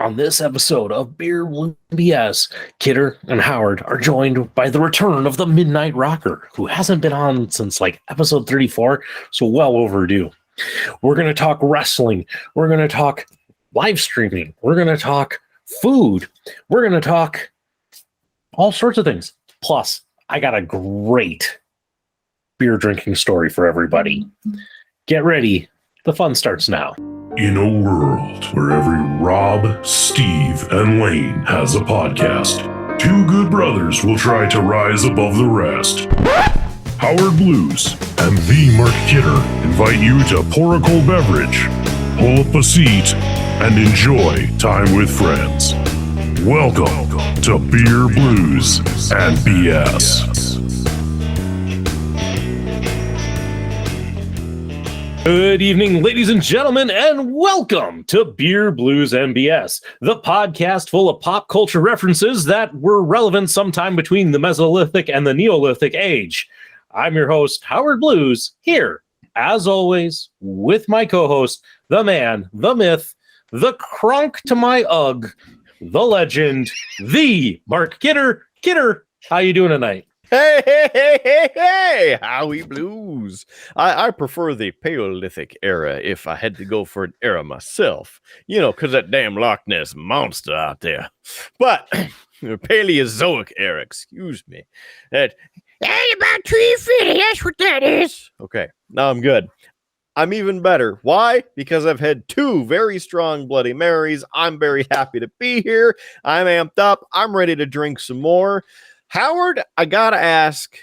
On this episode of Beer Blue BS, Kidder and Howard are joined by the return of the Midnight Rocker, who hasn't been on since like episode 34, so well overdue. We're going to talk wrestling. We're going to talk live streaming. We're going to talk food. We're going to talk all sorts of things. Plus, I got a great beer drinking story for everybody. Get ready. The fun starts now. In a world where every Rob, Steve, and Lane has a podcast, two good brothers will try to rise above the rest. Howard Blues and the Mark Kidder invite you to pour a cold beverage, pull up a seat, and enjoy time with friends. Welcome to Beer Blues and BS. Good evening, ladies and gentlemen, and welcome to Beer, Blues, and BS, the podcast full of pop culture references that were relevant sometime between the Mesolithic and the Neolithic age. I'm your host, Howard Blues, here, as always, with my co-host, the man, the myth, the crunk to my ugh, the legend, the Mark Kidder. Kidder, how you doing tonight? Hey, Howie Blues. I prefer the Paleolithic era if I had to go for an era myself. You know, because that damn Loch Ness monster out there. But the Paleozoic era, excuse me. That about 350, that's what that is. Okay, now I'm good. I'm even better. Why? Because I've had two very strong Bloody Marys. I'm very happy to be here. I'm amped up. I'm ready to drink some more. Howard, I gotta ask,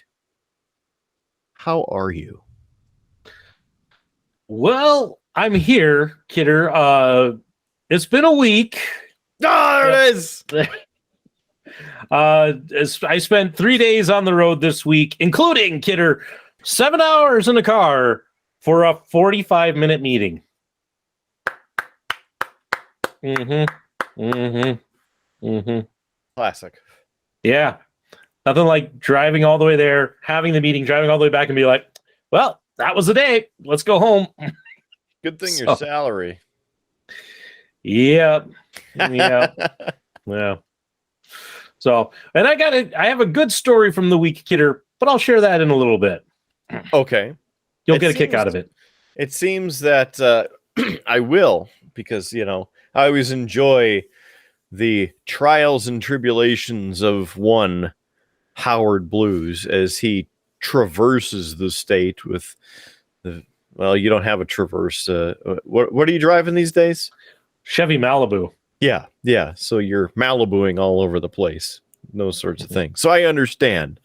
how are you? Well, I'm here, Kidder. It's been a week. There it is. I spent 3 days on the road this week, including, Kidder, 7 hours in the car for a 45-minute meeting. Classic. Yeah. Nothing like driving all the way there, having the meeting, driving all the way back, and be like, well, that was the day. Let's go home. Good thing your salary. Yeah. Yeah. So, and I have a good story from the week, Kidder, but I'll share that in a little bit. Okay. You'll get a kick out of it. It seems that I will, because, you know, I always enjoy the trials and tribulations of one Howard Blues as he traverses the state with well, you don't have a traverse. What are you driving these days? Chevy Malibu. Yeah. So you're Malibuing all over the place, those sorts of things. So I understand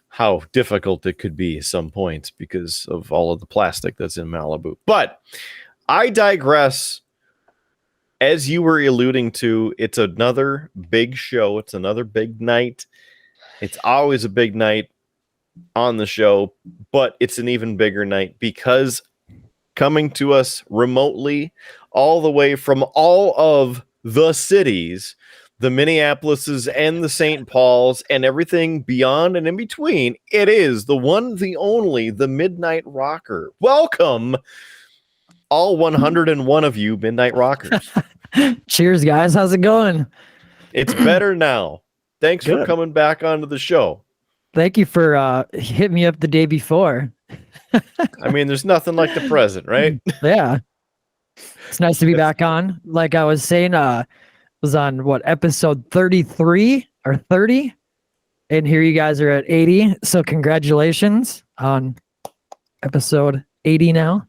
how difficult it could be at some points because of all of the plastic that's in Malibu. But I digress. As you were alluding to, it's another big show. It's another big night. It's always a big night on the show, but it's an even bigger night because coming to us remotely, all the way from all of the cities, the Minneapolises and the St. Pauls and everything beyond and in between, it is the one, the only, the Midnight Rocker. Welcome, all 101 of you Midnight Rockers. Cheers, guys. How's it going? It's better now. Thanks for coming back onto the show. Thank you for hitting me up the day before. I mean, there's nothing like the present, right? Yeah. It's nice to be back on. Like I was saying, was on episode 33 or 30? And here you guys are at 80. So congratulations on episode 80 now.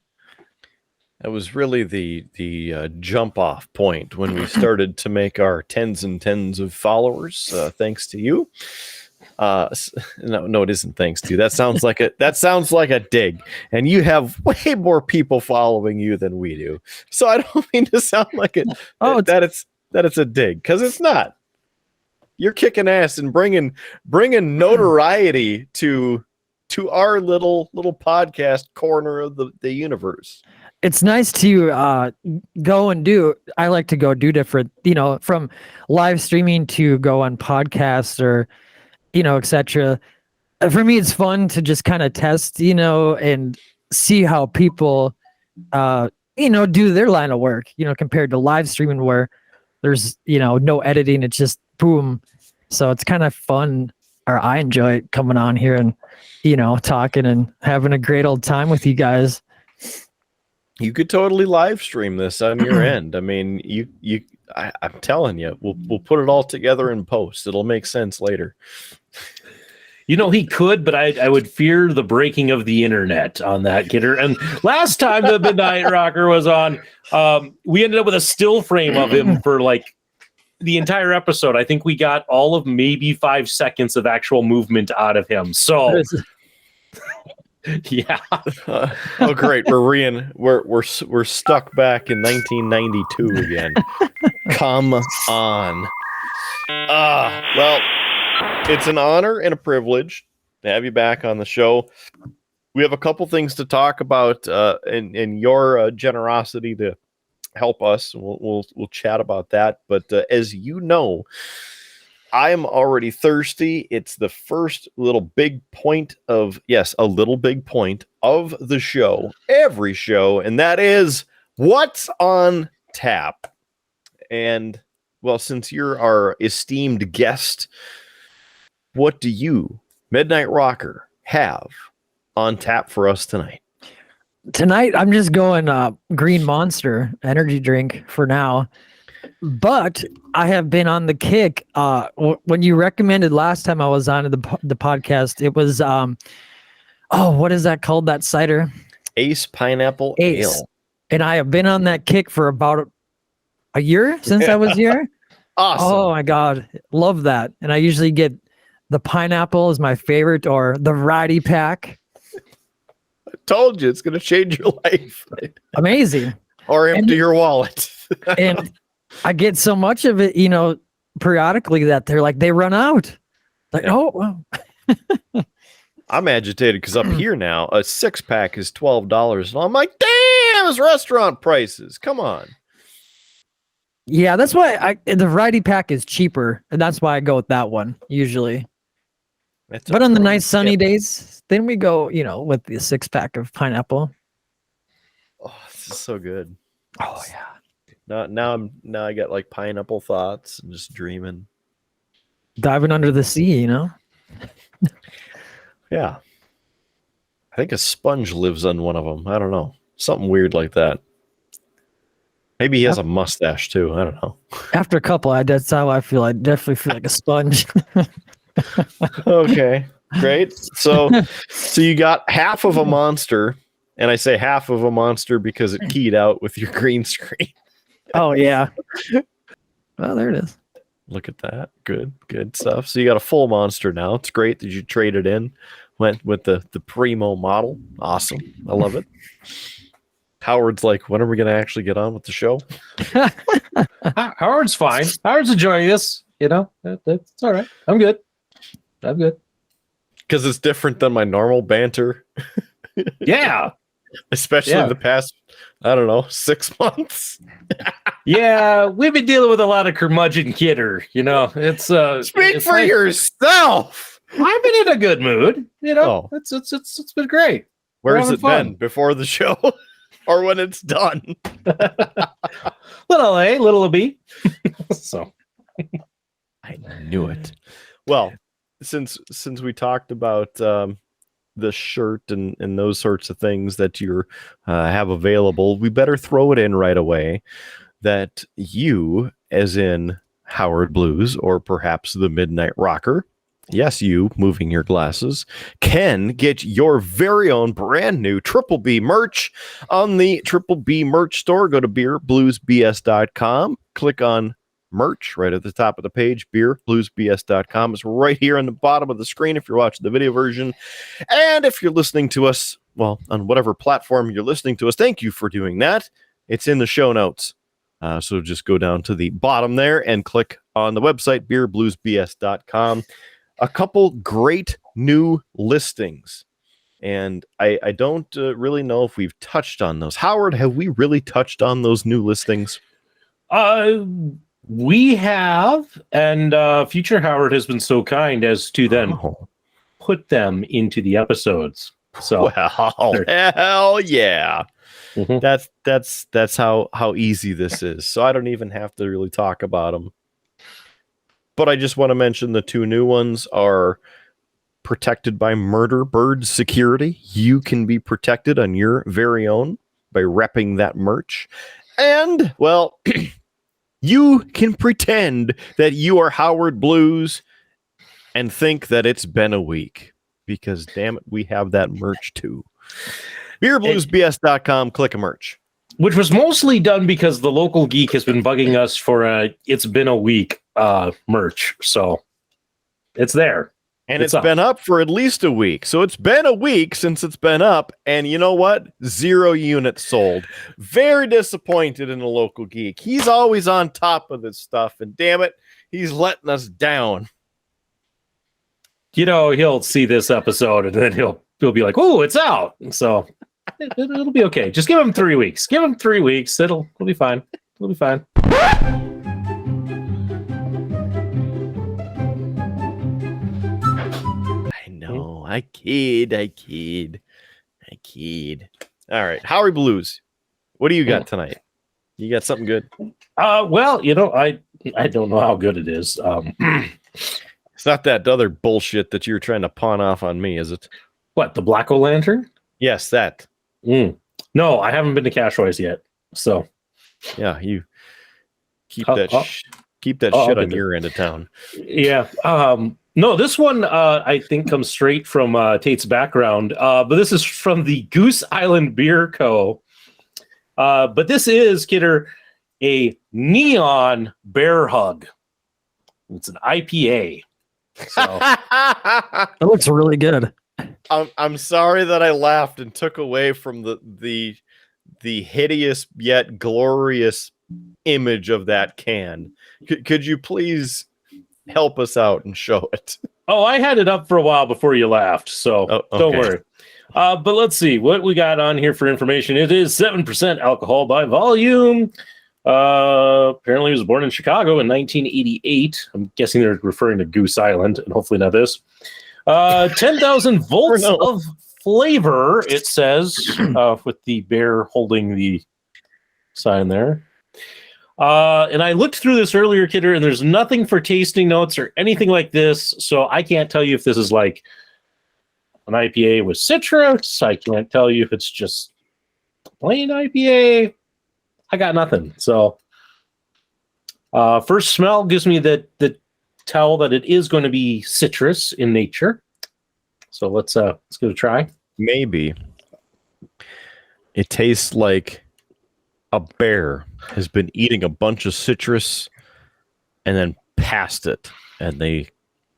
That was really the jump off point when we started to make our tens and tens of followers. Thanks to you. No, it isn't. Thanks to you. That sounds like a dig. And you have way more people following you than we do. So I don't mean to sound like it. That it's a dig, because it's not. You're kicking ass and bringing notoriety to our little podcast corner of the universe. It's nice to go and do. I like to go do different, from live streaming to go on podcasts or, etc. For me, it's fun to just kind of test, and see how people, do their line of work, compared to live streaming where There's, no editing. It's just boom. So it's kind of fun, or I enjoy it coming on here and, talking and having a great old time with you guys. You could totally live stream this on your end. I mean, I'm telling you, we'll put it all together in post. It'll make sense later. He could, but I would fear the breaking of the internet on that, Kidder. And last time the Midnight Rocker was on, we ended up with a still frame of him for like the entire episode. I think we got all of maybe 5 seconds of actual movement out of him. So, yeah. Oh, great. We're stuck back in 1992 again. Come on. Well, it's an honor and a privilege to have you back on the show. We have a couple things to talk about, and your generosity to help us. We'll chat about that. But as you know, I am already thirsty. It's the first little big point of the show, every show, and that is what's on tap. And well, since you're our esteemed guest, what do you, Midnight Rocker, have on tap for us tonight? Tonight, I'm just going Green Monster energy drink for now. But I have been on the kick. When you recommended last time I was on the podcast, it was, what is that called, that cider? Ace Pineapple Ace. Ale. And I have been on that kick for about a year since I was here. Awesome. Oh, my God. Love that. And I usually get the pineapple is my favorite, or the variety pack. I told you it's going to change your life. Amazing. Or empty your wallet. And I get so much of it, periodically that they run out. Like, oh, wow. I'm agitated because up here now, a 6-pack is $12. And I'm like, damn, it's restaurant prices. Come on. Yeah, that's why the variety pack is cheaper. And that's why I go with that one usually. But on the nice sunny days, then we go, with the 6-pack of pineapple. Oh, this is so good. Oh, yeah. Now I got like pineapple thoughts and just dreaming. Diving under the sea, Yeah. I think a sponge lives on one of them. I don't know. Something weird like that. Maybe he has a mustache too. I don't know. After a couple, that's how I feel. I definitely feel like a sponge. Okay, great. So you got half of a monster, and I say half of a monster because it keyed out with your green screen. Oh, yeah. Well, there it is. Look at that. Good stuff. So you got a full monster now. It's great that you traded in. Went with the primo model. Awesome. I love it. Howard's like, when are we going to actually get on with the show? Howard's fine. Howard's enjoying this. That's all right. I'm good. Because it's different than my normal banter. Yeah. Especially the past, I don't know, 6 months. Yeah, we've been dealing with a lot of curmudgeon Kidder. It's Speak it's for yourself. I've been in a good mood. It's been great. Where's it been before the show, or when it's done? Little A, little B. So I knew it. Well, since we talked about the shirt and those sorts of things that you have available, we better throw it in right away that you, as in Howard Blues, or perhaps the Midnight Rocker, yes, you, moving your glasses, can get your very own brand new Triple B merch on the Triple B merch store. Go to beerbluesbs.com, click on merch right at the top of the page. beerbluesbs.com is right here on the bottom of the screen if you're watching the video version. And if you're listening to us, well, on whatever platform you're listening to us, thank you for doing that. It's in the show notes. So just go down to the bottom there and click on the website, beerbluesbs.com. A couple great new listings. And I don't really know if we've touched on those. Howard, have we really touched on those new listings? We have, and future Howard has been so kind as to then put them into the episodes. So, well, hell yeah. Mhm. That's how easy this is. So I don't even have to really talk about them. But I just want to mention the 2 new ones are protected by Murder Bird Security. You can be protected on your very own by repping that merch. And, well, you can pretend that you are Howard Blues and think that it's been a week. Because, damn it, we have that merch too. BeerBluesBS.com, click a merch. Which was mostly done because the local geek has been bugging us for it's been a week merch. So it's there. And it's been up for at least a week. So it's been a week since it's been up. And you know what? 0 units sold. Very disappointed in the local geek. He's always on top of this stuff. And damn it, he's letting us down. You know, he'll see this episode and then he'll be like, "Oh, it's out." So it'll be okay. Just give him 3 weeks. Give him 3 weeks. It'll be fine. It'll be fine. I know. I kid. All right. Howie Blues. What do you got tonight? You got something good? Well, you know, I don't know how good it is. It's not that other bullshit that you're trying to pawn off on me, is it? What, the Black O-Lantern? Yes, that. No, I haven't been to Cashways yet. So yeah, you keep keep that shit on your end of town. Yeah. No, this one I think comes straight from Tate's background. But this is from the Goose Island Beer Co. But this is, Kidder, a neon bear hug. It's an IPA. So It looks really good. I'm sorry that I laughed and took away from the hideous yet glorious image of that can. Could you please help us out and show it? Oh, I had it up for a while before you laughed, so Don't worry. But let's see what we got on here for information. It is 7% alcohol by volume. Apparently he was born in Chicago in 1988. I'm guessing they're referring to Goose Island, and hopefully not this. 10,000 volts of flavor, it says, with the bear holding the sign there. And I looked through this earlier, Kidder, and there's nothing for tasting notes or anything like this, so I can't tell you if this is like an IPA with citrus. I can't tell you if it's just plain IPA. I got nothing. So first smell gives me the tell that it is going to be citrus in nature. So let's give it a try. Maybe it tastes like a bear has been eating a bunch of citrus and then passed it, and they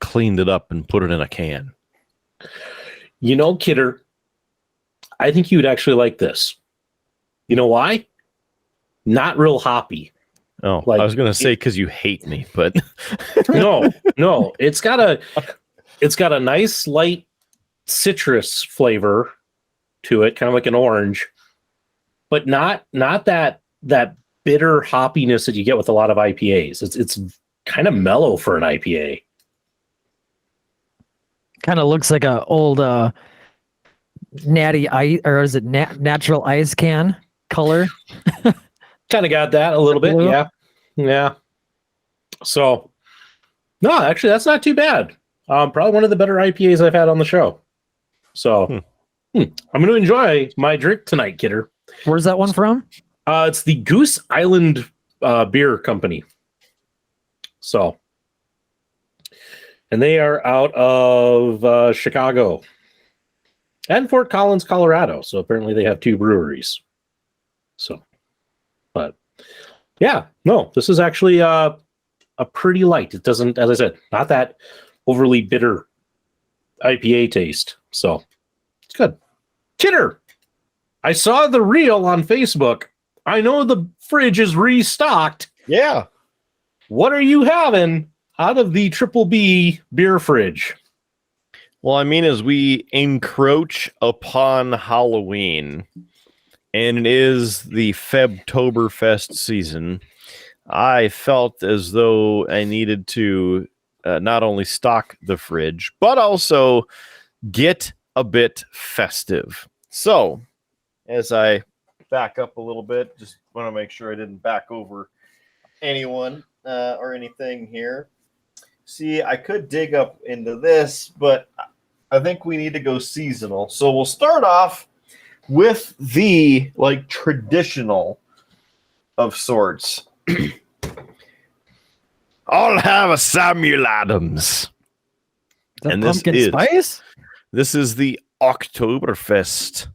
cleaned it up and put it in a can. You know, Kidder, I think you'd actually like this. You know why? Not real hoppy. Oh, I was going to say because you hate me, but no. It's got a nice light citrus flavor to it, kind of like an orange, but not that bitter hoppiness that you get with a lot of IPAs. It's kind of mellow for an IPA. Kind of looks like a old natty ice, or is it natural ice can color? Kind of got that a little bit. Blue. Yeah. So, no, actually, that's not too bad. Probably one of the better IPAs I've had on the show. So, I'm going to enjoy my drink tonight, Kidder. Where's that one from? It's the Goose Island Beer Company. So, and they are out of Chicago and Fort Collins, Colorado. So apparently they have 2 breweries. So, but yeah, no, this is actually a pretty light. It doesn't, as I said, not that overly bitter IPA taste. So it's good. Kidder, I saw the reel on Facebook. I know the fridge is restocked. yeah. What are you having out of the Triple B beer fridge? Well, I mean, as we encroach upon Halloween, and it is the Febtoberfest season, I felt as though I needed to not only stock the fridge, but also get a bit festive. So, as I back up a little bit. Just want to make sure I didn't back over anyone or anything here. See, I could dig up into this, but I think we need to go seasonal. So we'll start off with the traditional of sorts. I'll have a Samuel Adams. And pumpkin spice? This is the Oktoberfest.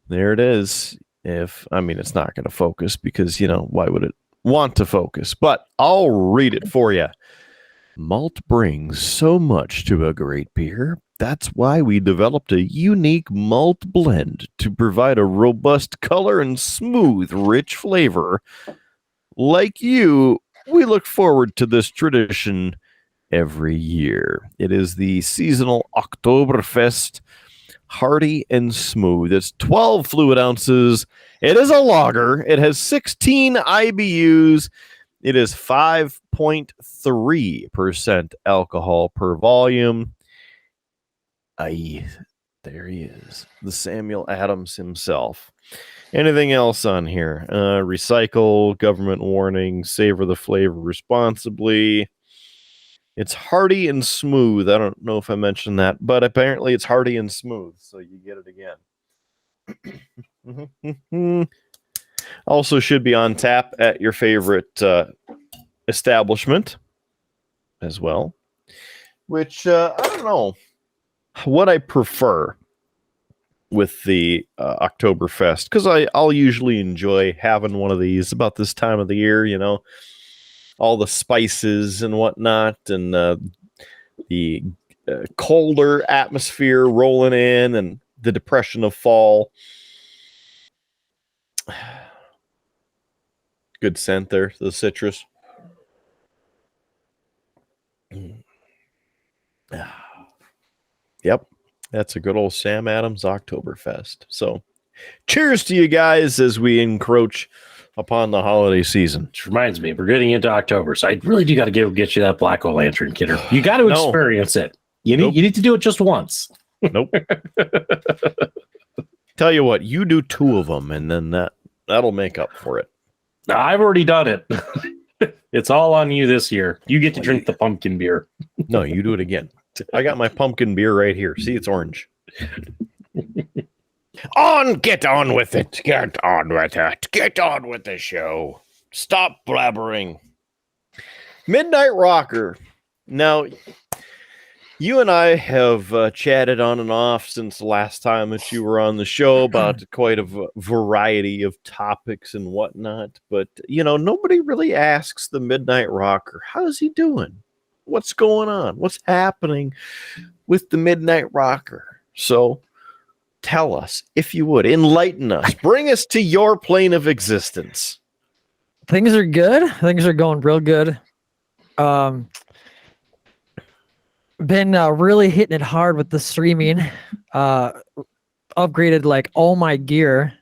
There it is. It's not going to focus because, why would it want to focus? But I'll read it for you. Malt brings so much to a great beer. That's why we developed a unique malt blend to provide a robust color and smooth, rich flavor. Like you, we look forward to this tradition every year. It is the seasonal Oktoberfest, hearty and smooth. It's 12 fluid ounces. It is a lager. It has 16 IBUs. It is 5.3% alcohol per volume. There he is, the Samuel Adams himself. Anything else on here? Recycle, government warning, savor the flavor responsibly. It's hearty and smooth. I don't know if I mentioned that, but apparently it's hearty and smooth, so you get it again. Also should be on tap at your favorite establishment as well, which I don't know what I prefer with the Oktoberfest, because I'll usually enjoy having one of these about this time of the year, all the spices and whatnot, and the colder atmosphere rolling in, and the depression of fall. Good scent there, the citrus. Yep, that's a good old Sam Adams Oktoberfest. So, cheers to you guys as we encroach upon the holiday season. Which reminds me, we're getting into October, so I really do got to get you that Black O-Lantern, Kidder. You got to experience it. You need to do it just once. Nope. Tell you what, you do 2 of them, and then that'll make up for it. I've already done it. It's all on you this year. You get to drink the pumpkin beer. No, you do it again. I got my pumpkin beer right here. See, it's orange. Get on with it. Get on with it. Get on with the show. Stop blabbering. Midnight Rocker. Now, you and I have chatted on and off since the last time that you were on the show about quite a variety of topics and whatnot. But, nobody really asks the Midnight Rocker, how's he doing? What's going on? What's happening with the Midnight Rocker? So tell us, if you would, enlighten us, bring us to your plane of existence. Things are good. Things are going real good. Been really hitting it hard with the streaming. Upgraded all my gear,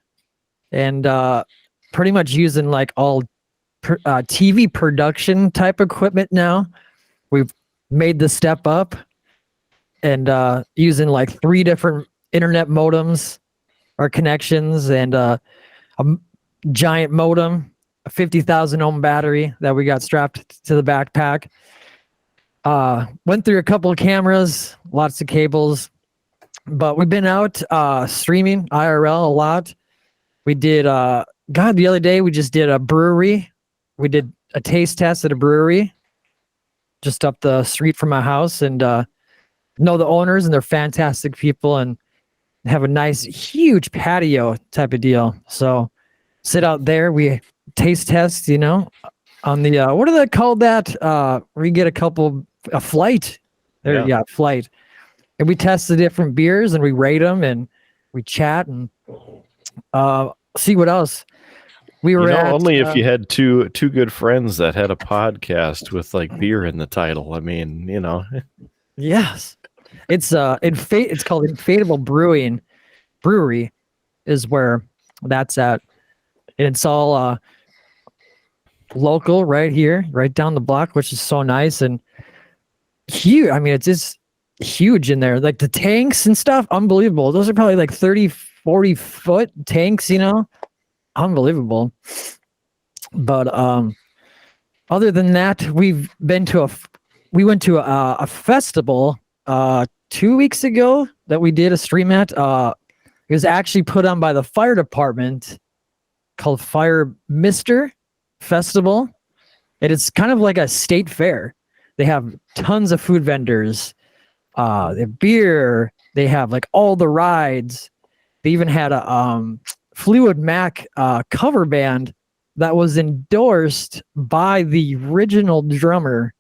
and pretty much using all TV production type equipment now. We've made the step up, and using 3 different internet modems or connections, and a giant modem, a 50,000 ohm battery that we got strapped to the backpack. Went through a couple of cameras, lots of cables, but we've been out streaming IRL a lot. We did the other day we just did a brewery. We did a taste test at a brewery just up the street from my house, and know the owners, and they're fantastic people, and have a nice huge patio type of deal. So sit out there, we taste test, on the what do they call that? Where you get a flight. Flight. And we test the different beers, and we rate them, and we chat, and see what else. We were only if you had two good friends that had a podcast with beer in the title. I mean, Yes. It's it's called Inflatable Brewery is where that's at. And it's all local right here, right down the block, which is so nice and huge. I mean, it's just huge in there. The tanks and stuff, unbelievable. Those are probably 30, 40 foot tanks, unbelievable. But other than that, we went to a festival 2 weeks ago that we did a stream at. It was actually put on by the fire department, called Fire Mister Festival. And it's kind of like a state fair. They have tons of food vendors. They have beer. They have like all the rides. They even had a Fleetwood Mac cover band that was endorsed by the original drummer.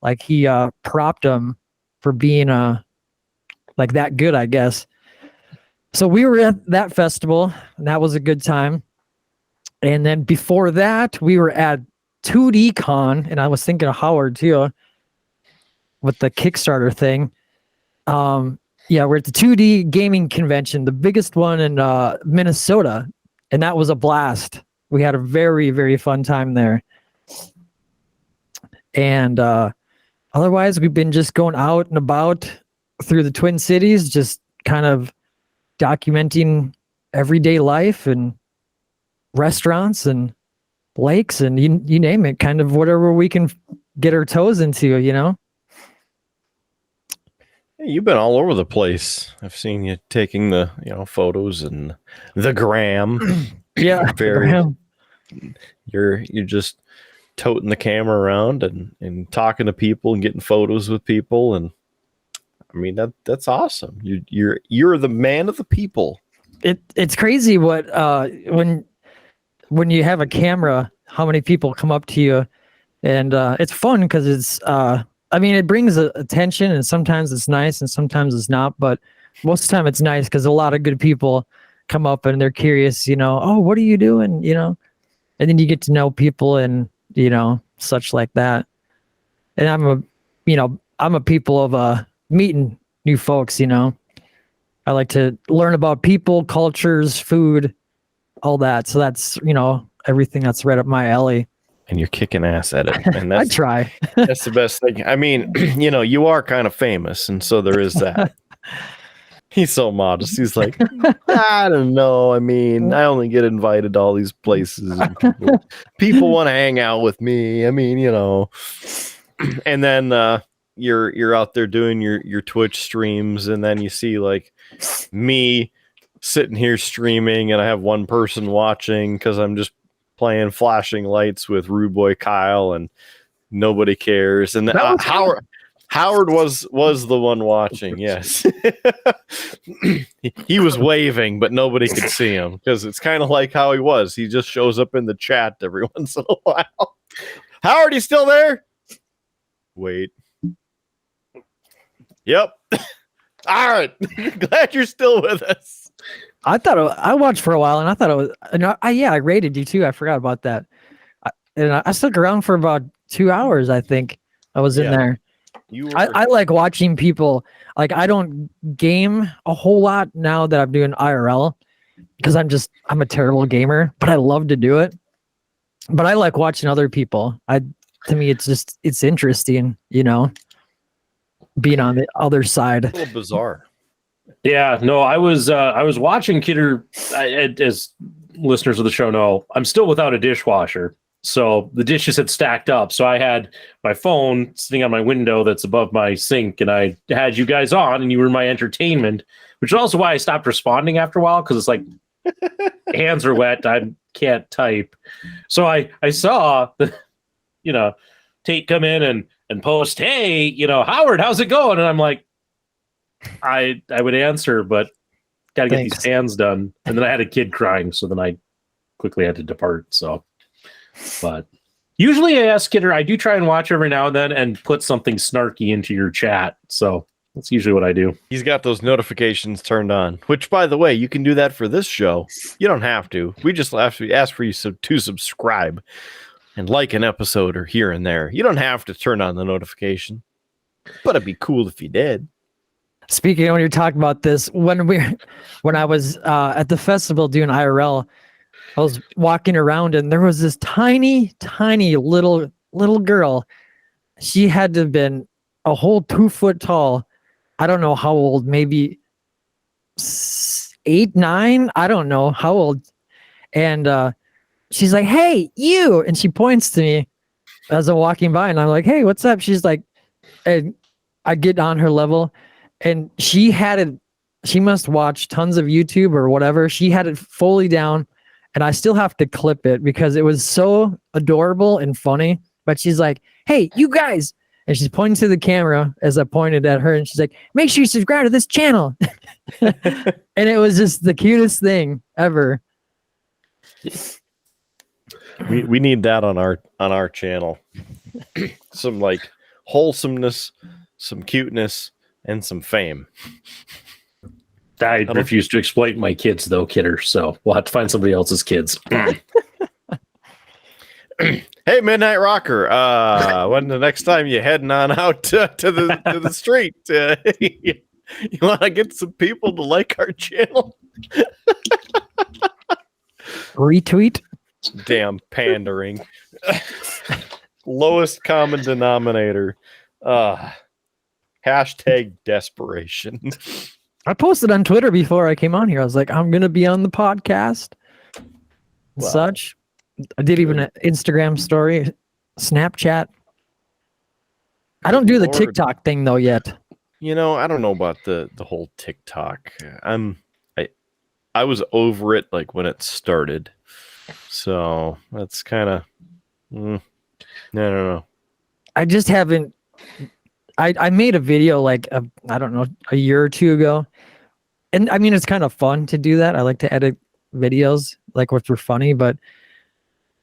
Like he propped him for being like that good, I guess. So we were at that festival, and that was a good time. And then before that, we were at 2D Con, and I was thinking of Howard too, with the Kickstarter thing. Yeah, we're at the 2D gaming convention, the biggest one in Minnesota, and that was a blast. We had a very, very fun time there. And otherwise, we've been just going out and about through the Twin Cities, just kind of documenting everyday life and restaurants and lakes and you name it, kind of whatever we can get our toes into, you know? You've been all over the place. I've seen you taking the, photos and the gram. Yeah. You're just toting the camera around and talking to people and getting photos with people, and I mean that's awesome. You're the man of the people. It's crazy what when you have a camera, how many people come up to you, and it's fun because it's it brings attention, and sometimes it's nice and sometimes it's not, but most of the time it's nice because a lot of good people come up and they're curious, oh, what are you doing, and then you get to know people and such like that. And I'm a people of meeting new folks. I like to learn about people, cultures, food, all that. So that's everything that's right up my alley. And you're kicking ass at it. And that's, I try. That's the best thing. I mean, you are kind of famous, and so there is that. He's so modest. He's like, I don't know. I mean, I only get invited to all these places. And people want to hang out with me. I mean, And then you're out there doing your Twitch streams, and then you see like me sitting here streaming, and I have one person watching because I'm just playing flashing lights with Rude Boy Kyle, and nobody cares. And Howard was the one watching. Yes. He was waving, but nobody could see him because it's kind of like how he was. He just shows up in the chat every once in a while. Howard, you still there? Wait. Yep. All right. Glad you're still with us. I watched for a while, and I thought it was, I rated you too. I forgot about that. I stuck around for about 2 hours. I think I was in there. I like watching people. Like, I don't game a whole lot now that I'm doing IRL because I'm a terrible gamer, but I love to do it. But I like watching other people. To me, it's interesting, being on the other side. A little bizarre. Yeah, no, I was watching Kidder. As listeners of the show know, I'm still without a dishwasher, so the dishes had stacked up. So I had my phone sitting on my window that's above my sink, and I had you guys on, and you were my entertainment, which is also why I stopped responding after a while, because it's like hands are wet, I can't type. So I saw Tate come in and post, hey, Howard, how's it going? And I'm like, I would answer, but gotta get these hands done. And then I had a kid crying, so then I quickly had to depart. So, but usually I ask Kidder, I do try and watch every now and then and put something snarky into your chat. So that's usually what I do. He's got those notifications turned on, which, by the way, you can do that for this show. You don't have to. We just have to ask for you to subscribe and like an episode or here and there. You don't have to turn on the notification, but it'd be cool if you did. Speaking of, when you're talking about this, when I was at the festival doing IRL, I was walking around and there was this tiny little girl. She had to have been a whole 2 foot tall. I don't know how old, maybe 8, 9. I don't know how old. and she's like, "Hey, you!" And she points to me as I'm walking by, and I'm like, "Hey, what's up?" She's like, and I get on her level, and she had it. She must watch tons of YouTube or whatever. She had it fully down, and I still have to clip it because it was so adorable and funny. But she's like, "Hey, you guys," and she's pointing to the camera as I pointed at her, and she's like, "Make sure you subscribe to this channel." And it was just the cutest thing ever. We need that on our channel. Some like wholesomeness, some cuteness, and some fame. I refuse to exploit my kids, though, Kidder. So we'll have to find somebody else's kids. Hey, Midnight Rocker. When the next time you're heading on out to the street, you want to get some people to like our channel? Retweet. Damn pandering. Lowest common denominator. Hashtag desperation. I posted on Twitter before I came on here. I was like, I'm gonna be on the podcast. Wow. Such. I did even an Instagram story, Snapchat. I don't do the Lord. TikTok thing though yet. You know, I don't know about the whole TikTok. I was over it like when it started. So that's kind of I don't know. I just haven't. I made a video like I don't know, a year or two ago, and I mean it's kind of fun to do that. I like to edit videos like which were funny, but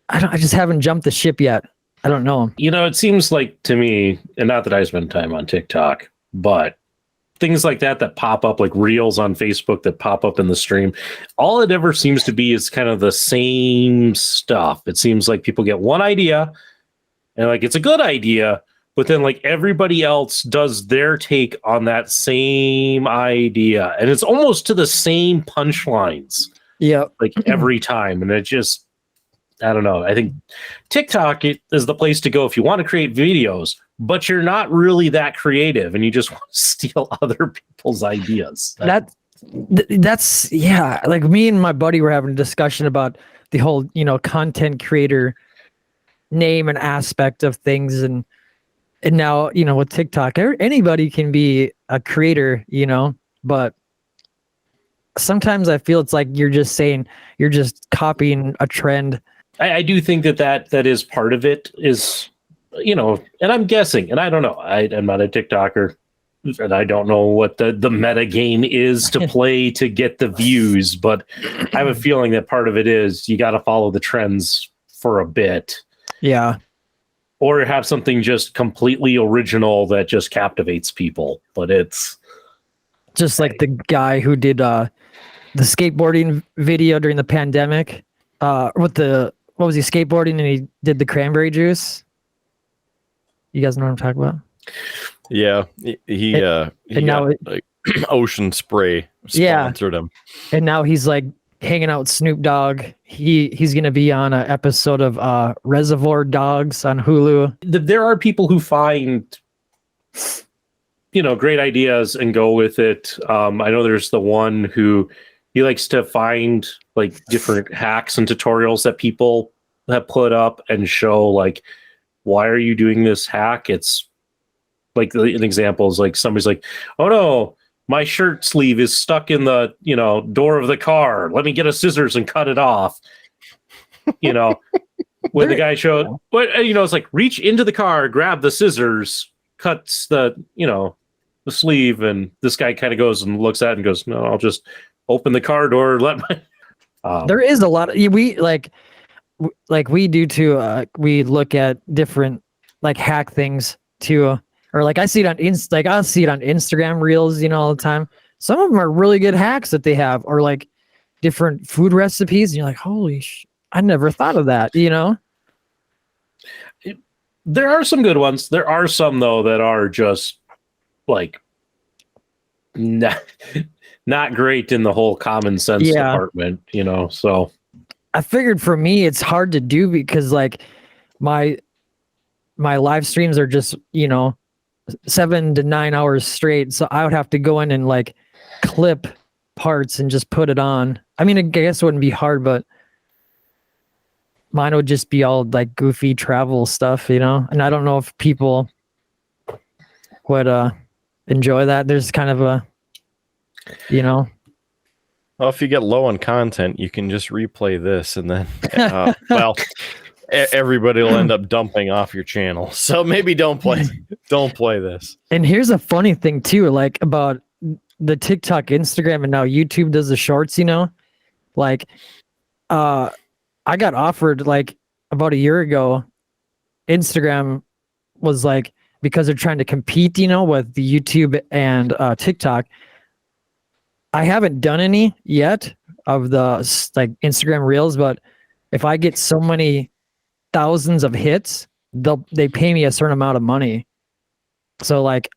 I just haven't jumped the ship yet. I don't know. You know, it seems like to me, and not that I spend time on TikTok, but things like that pop up, like reels on Facebook that pop up in the stream, all it ever seems to be is kind of the same stuff. It seems like people get one idea and like it's a good idea, but then like everybody else does their take on that same idea, and it's almost to the same punchlines. Yeah, like every time, and it just, I don't know. I think TikTok is the place to go if you want to create videos, but you're not really that creative and you just want to steal other people's ideas. That's yeah. Like me and my buddy were having a discussion about the whole, content creator name and aspect of things, and now, with TikTok, anybody can be a creator, but sometimes I feel it's like you're just copying a trend. I do think that is part of it is, and I'm guessing, and I don't know, I'm not a TikToker, and I don't know what the meta game is to play to get the views, but I have a feeling that part of it is you got to follow the trends for a bit. Yeah. Or have something just completely original that just captivates people. But it's just like the guy who did the skateboarding video during the pandemic. What was he skateboarding, and he did the cranberry juice? You guys know what I'm talking about? Yeah, he now like Ocean Spray sponsored him, and now he's like hanging out with Snoop Dogg. He's gonna be on an episode of Reservoir Dogs on Hulu. There are people who find great ideas and go with it. I know there's the one who he likes to find like different hacks and tutorials that people have put up and show like, why are you doing this hack? It's like an example is like somebody's like, oh no, my shirt sleeve is stuck in the door of the car. Let me get a scissors and cut it off. When the guy showed, but it's like reach into the car, grab the scissors, cuts the the sleeve, and this guy kind of goes and looks at it and goes, no, I'll just open the car door. Let my. There is a lot of we we do too. We look at different like hack things too. Or like I see it on I'll see it on Instagram reels, all the time. Some of them are really good hacks that they have, or like different food recipes, and you're like, holy I never thought of that, There are some good ones. There are some though that are just like not great in the whole common sense department, so I figured for me it's hard to do because like my live streams are just, 7 to 9 hours straight. So I would have to go in and like clip parts and just put it on. I mean, I guess it wouldn't be hard, but mine would just be all like goofy travel stuff, you know. And I don't know if people would enjoy that. There's kind of a, you know. Well, if you get low on content, you can just replay this, and then, everybody will end up dumping off your channel. So maybe don't play this. And here's a funny thing too, like about the TikTok, Instagram, and now YouTube does the shorts, you know, like, I got offered like about a year ago, Instagram was like, because they're trying to compete, you know, with the YouTube and TikTok. I haven't done any yet of the like Instagram reels, but if I get so many thousands of hits, they pay me a certain amount of money. So like,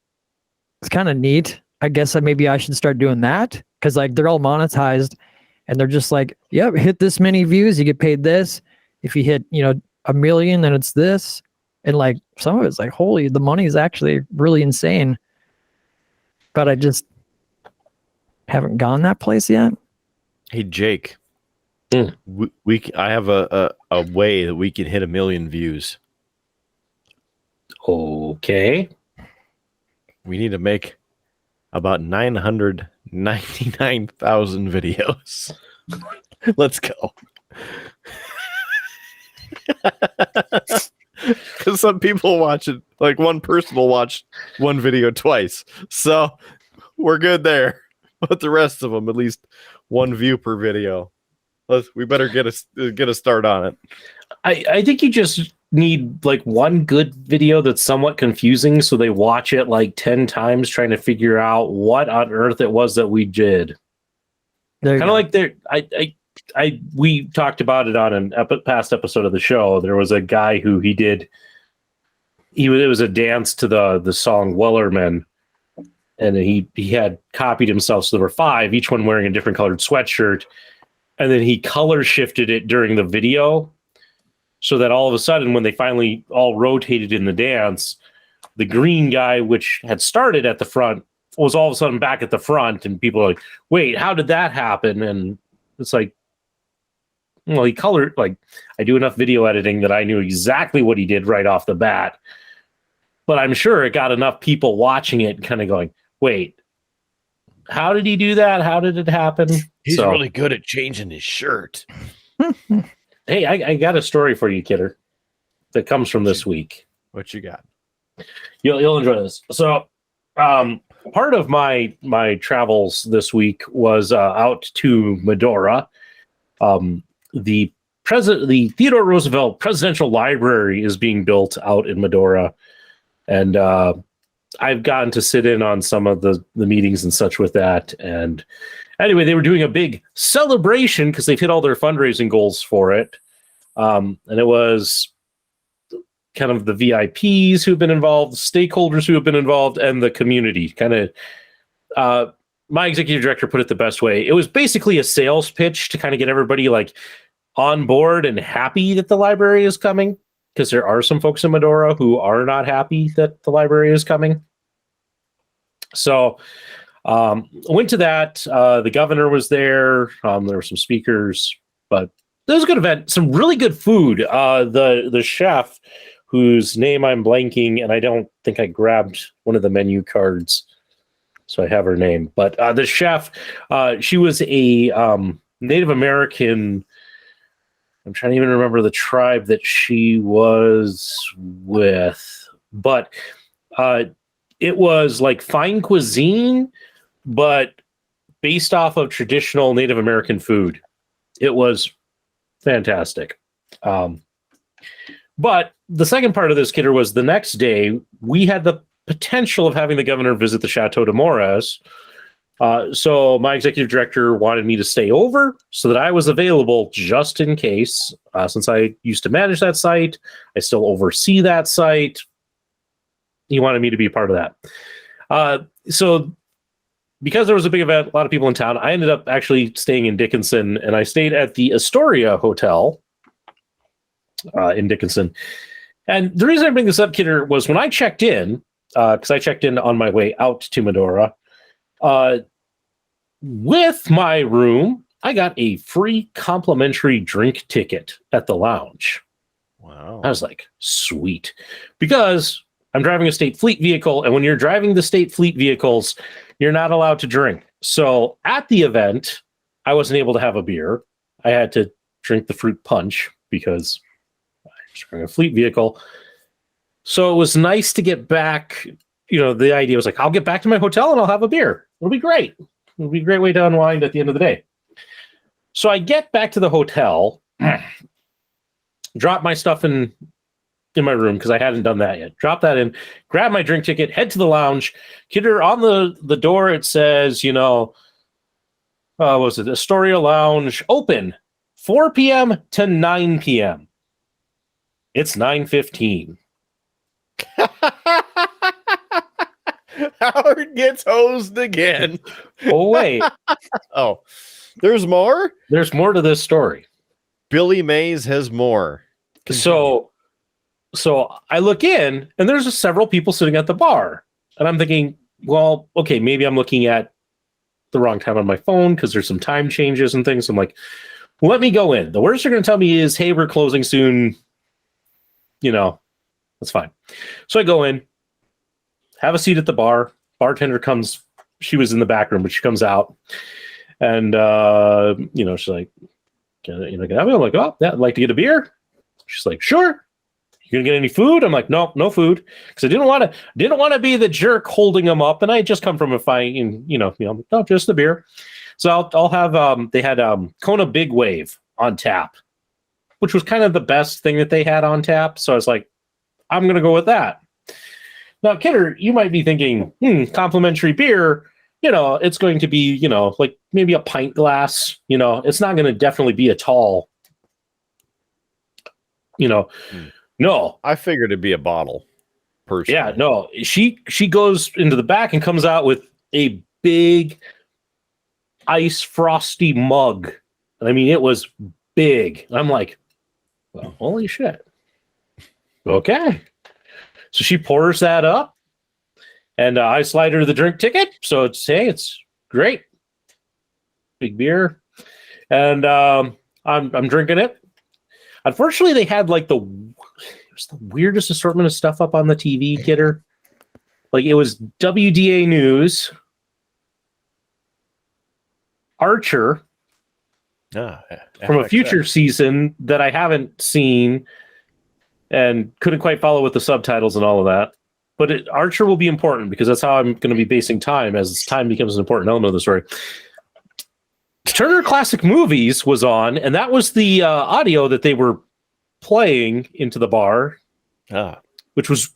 it's kind of neat. I guess maybe I should start doing that, because like they're all monetized and they're just like, yep, hit this many views, you get paid this. If you hit, you know, 1 million, then it's this. And like some of it's like, holy, the money is actually really insane. But I just haven't gone that place yet. Hey, Jake, I have a way that we can hit 1 million views. Okay. We need to make about 999,000 videos. Let's go. Because some people watch it, like one person will watch one video twice. So we're good there. But the rest of them, at least one view per video. We better get a start on it. I think you just need like one good video that's somewhat confusing, so they watch it like 10 times trying to figure out what on earth it was that we did. Kind of like we talked about it on an past episode of the show. There was a guy who it was a dance to the song Wellerman, and he had copied himself. So there were 5, each one wearing a different colored sweatshirt, and then he color shifted it during the video, so that all of a sudden, when they finally all rotated in the dance, the green guy, which had started at the front, was all of a sudden back at the front, and people are like, wait, how did that happen? And it's like, well, he colored, like, I do enough video editing that I knew exactly what he did right off the bat. But I'm sure it got enough people watching it kind of going, wait, how did he do that? How did it happen? He's really good at changing his shirt. Hey, I got a story for you, Kidder, that comes from this week. What you got? You'll enjoy this. So, part of my travels this week was out to Medora. The Theodore Roosevelt Presidential Library is being built out in Medora, and I've gotten to sit in on some of the meetings and such with that. And anyway, they were doing a big celebration because they've hit all their fundraising goals for it. And it was kind of the VIPs who've been involved, stakeholders who have been involved, and the community. Kind of, my executive director put it the best way. It was basically a sales pitch to kind of get everybody like on board and happy that the library is coming, because there are some folks in Medora who are not happy that the library is coming. So went to that. The governor was there. There were some speakers, but it was a good event. Some really good food. The chef, whose name I'm blanking, and I don't think I grabbed one of the menu cards, so I have her name. But the chef, she was a Native American. I'm trying to even remember the tribe that she was with, but it was like fine cuisine, but based off of traditional Native American food. It was fantastic. But the second part of this, Kidder, was the next day we had the potential of having the governor visit the Chateau de Moras. So my executive director wanted me to stay over so that I was available just in case. Since I used to manage that site, I still oversee that site. He wanted me to be a part of that. So because there was a big event, a lot of people in town, I ended up actually staying in Dickinson, and I stayed at the Astoria Hotel in Dickinson. And the reason I bring this up, Kidder, was when I checked in, because I checked in on my way out to Medora, with my room, I got a free complimentary drink ticket at the lounge. Wow. I was like, sweet. Because I'm driving a state fleet vehicle, and when you're driving the state fleet vehicles, you're not allowed to drink. So at the event, I wasn't able to have a beer. I had to drink the fruit punch because I was driving a fleet vehicle. So it was nice to get back. You know, the idea was like, I'll get back to my hotel and I'll have a beer. It'll be great. It'll be a great way to unwind at the end of the day. So I get back to the hotel, drop my stuff in my room because I hadn't done that yet. Drop that in, grab my drink ticket, head to the lounge. Kidder, on the door, it says, you know, what was it? Astoria Lounge open 4 p.m. to 9 p.m. It's 9:15. Howard gets hosed again. Oh, wait. Oh, there's more? There's more to this story. Billy Mays has more. So I look in, and there's several people sitting at the bar. And I'm thinking, well, okay, maybe I'm looking at the wrong time on my phone because there's some time changes and things. I'm like, well, let me go in. The worst they're going to tell me is, hey, we're closing soon. You know, that's fine. So I go in, have a seat at the bar. Bartender comes. She was in the back room, but she comes out. And, you know, she's like, can I have it? I'm like, oh, yeah, I'd like to get a beer. She's like, sure. You gonna get any food? I'm like, no food, because I didn't want to be the jerk holding them up, and I had just come from a fight, and no, just the beer. So I'll have they had Kona Big Wave on tap, which was kind of the best thing that they had on tap. So I was like, I'm gonna go with that. Now, Kidder, you might be thinking, complimentary beer. You know, it's going to be, you know, like maybe a pint glass. You know, it's not going to definitely be a tall. You know. No, I figured it'd be a bottle. Personally. Yeah, no. She goes into the back and comes out with a big ice frosty mug. I mean, it was big. I'm like, well, holy shit. Okay. So she pours that up, and I slide her the drink ticket. So it's great. Big beer. And I'm drinking it. Unfortunately, they had like the weirdest assortment of stuff up on the TV, Kidder. Like it was WDA News, Archer from a future season that I haven't seen and couldn't quite follow with the subtitles and all of that. But Archer will be important because that's how I'm going to be basing time, as time becomes an important element of the story. Turner Classic Movies was on, and that was the audio that they were playing into the bar, which was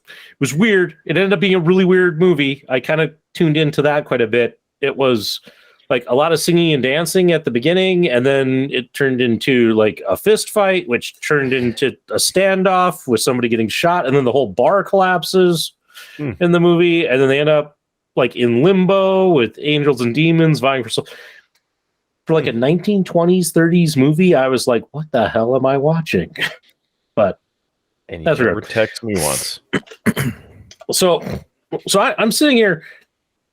weird. It ended up being a really weird movie. I kind of tuned into that quite a bit. It was like a lot of singing and dancing at the beginning, and then it turned into like a fist fight, which turned into a standoff with somebody getting shot, and then the whole bar collapses in the movie, and then they end up like in limbo with angels and demons vying for for like a 1920s, 30s movie. I was like, what the hell am I watching? But and you never text me once. So I'm sitting here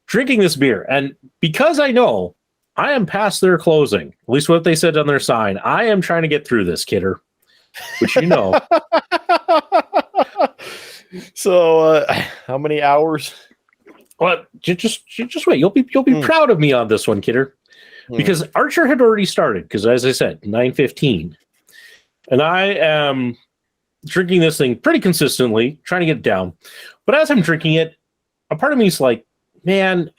drinking this beer, and because I know I am past their closing, at least what they said on their sign, I am trying to get through this, Kidder, which you know. So how many hours? Well, just wait. You'll be proud of me on this one, Kidder. Because Archer had already started, because as I said, 9:15. And I am drinking this thing pretty consistently, trying to get it down. But as I'm drinking it, a part of me is like, man,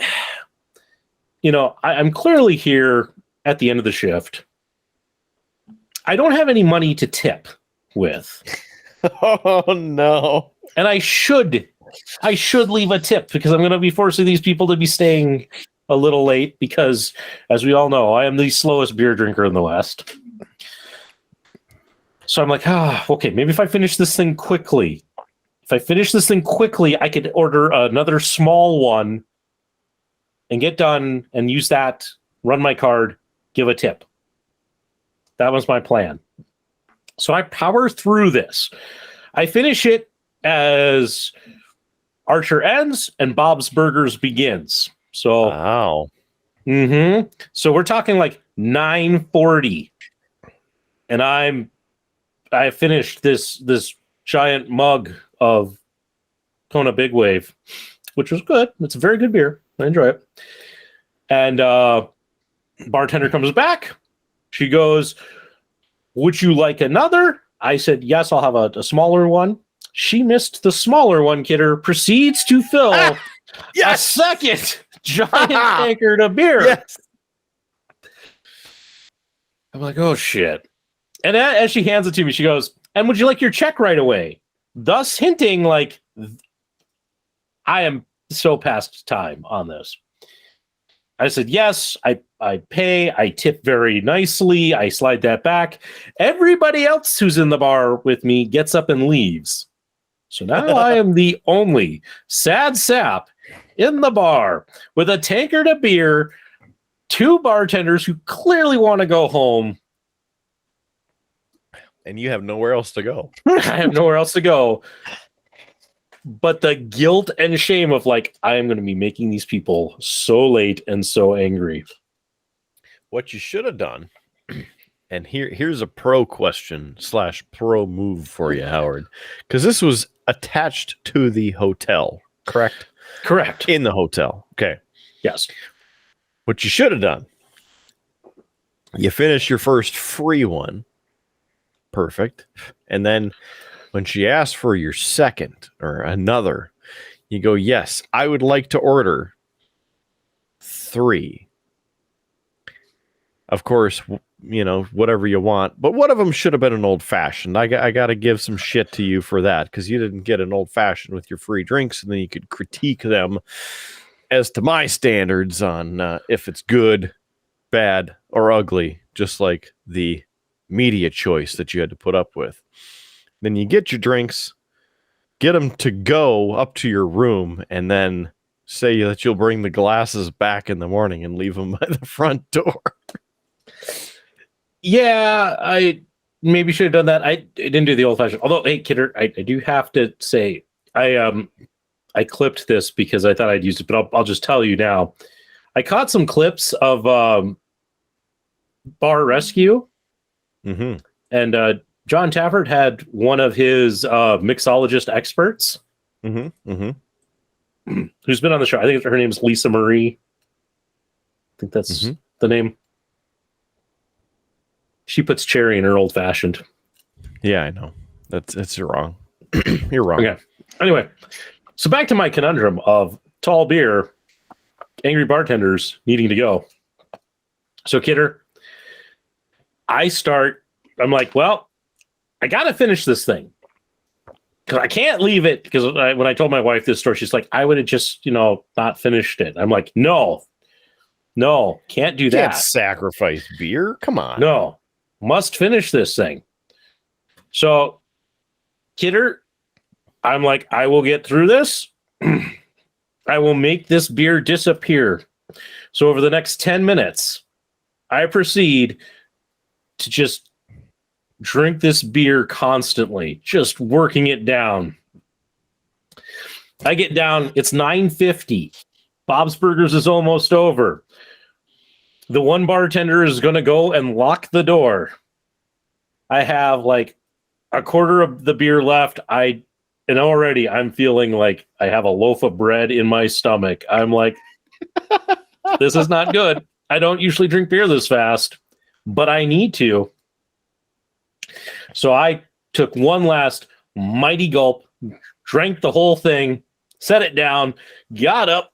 you know, I'm clearly here at the end of the shift. I don't have any money to tip with. Oh, no. And I should leave a tip, because I'm going to be forcing these people to be staying a little late, because as we all know, I am the slowest beer drinker in the West. So I'm like, okay, maybe if I finish this thing quickly, I could order another small one and get done and use that, run my card, give a tip. That was my plan. So I power through this. I finish it as Archer ends and Bob's Burgers begins. So, wow. So we're talking like 9:40, and I finished this giant mug of Kona Big Wave, which was good. It's a very good beer. I enjoy it. And bartender comes back. She goes, "Would you like another?" I said, "Yes, I'll have a smaller one." She missed the smaller one, Kidder. Proceeds to fill a second giant tankard of beer. Yes. I'm like, oh, shit. And as she hands it to me, she goes, "And would you like your check right away?" Thus hinting like I am so past time on this. I said, yes, I pay. I tip very nicely. I slide that back. Everybody else who's in the bar with me gets up and leaves. So now I am the only sad sap in the bar with a tankard of beer, two bartenders who clearly want to go home. And you have nowhere else to go. I have nowhere else to go. But the guilt and shame of like, I am going to be making these people so late and so angry. What you should have done, and here's a pro question / pro move for you, Howard, because this was attached to the hotel, correct? Correct. In the hotel. Okay. Yes. What you should have done, you finish your first free one. Perfect. And then when she asked for your second or another, you go, "Yes, I would like to order 3. Of course, you know, whatever you want. But one of them should have been an old fashioned. I got to give some shit to you for that, because you didn't get an old fashioned with your free drinks, and then you could critique them as to my standards on if it's good, bad, or ugly, just like the media choice that you had to put up with. Then you get your drinks, get them to go up to your room, and then say that you'll bring the glasses back in the morning and leave them by the front door." Yeah, I maybe should have done that. I didn't do the old fashioned. Although, hey, Kidder, I do have to say, I clipped this because I thought I'd used it, but I'll just tell you now. I caught some clips of Bar Rescue, and John Tafford had one of his mixologist experts who's been on the show. I think her name's Lisa Marie. I think that's the name. She puts cherry in her old fashioned. Yeah, I know. That's wrong. You're wrong. Okay. Anyway, so back to my conundrum of tall beer, angry bartenders needing to go. So, Kidder, I'm like, well, I got to finish this thing because I can't leave it. Because when I told my wife this story, she's like, I would have just, not finished it. I'm like, no, can't do that. Can't sacrifice beer. Come on. No, must finish this thing. So, Kidder, I'm like, I will get through this. I will make this beer disappear. So over the next 10 minutes, I proceed to just drink this beer constantly, just working it down. I get down, it's 9:50. Bob's Burgers is almost over. The one bartender is going to go and lock the door. I have like a quarter of the beer left. And already I'm feeling like I have a loaf of bread in my stomach. I'm like, this is not good. I don't usually drink beer this fast, but I need to. So I took one last mighty gulp, drank the whole thing, set it down, got up,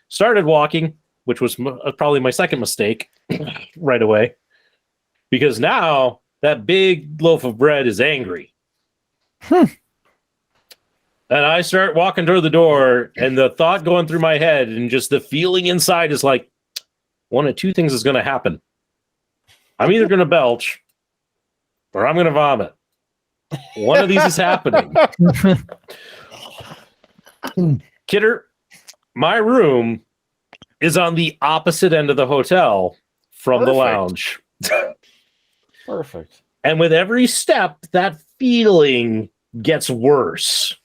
started walking, which was probably my second mistake right away, because now that big loaf of bread is angry. And I start walking toward the door, and the thought going through my head and just the feeling inside is like, one of two things is going to happen. I'm either going to belch or I'm going to vomit. One of these is happening. Kidder, my room is on the opposite end of the hotel from the lounge. Perfect. And with every step, that feeling gets worse.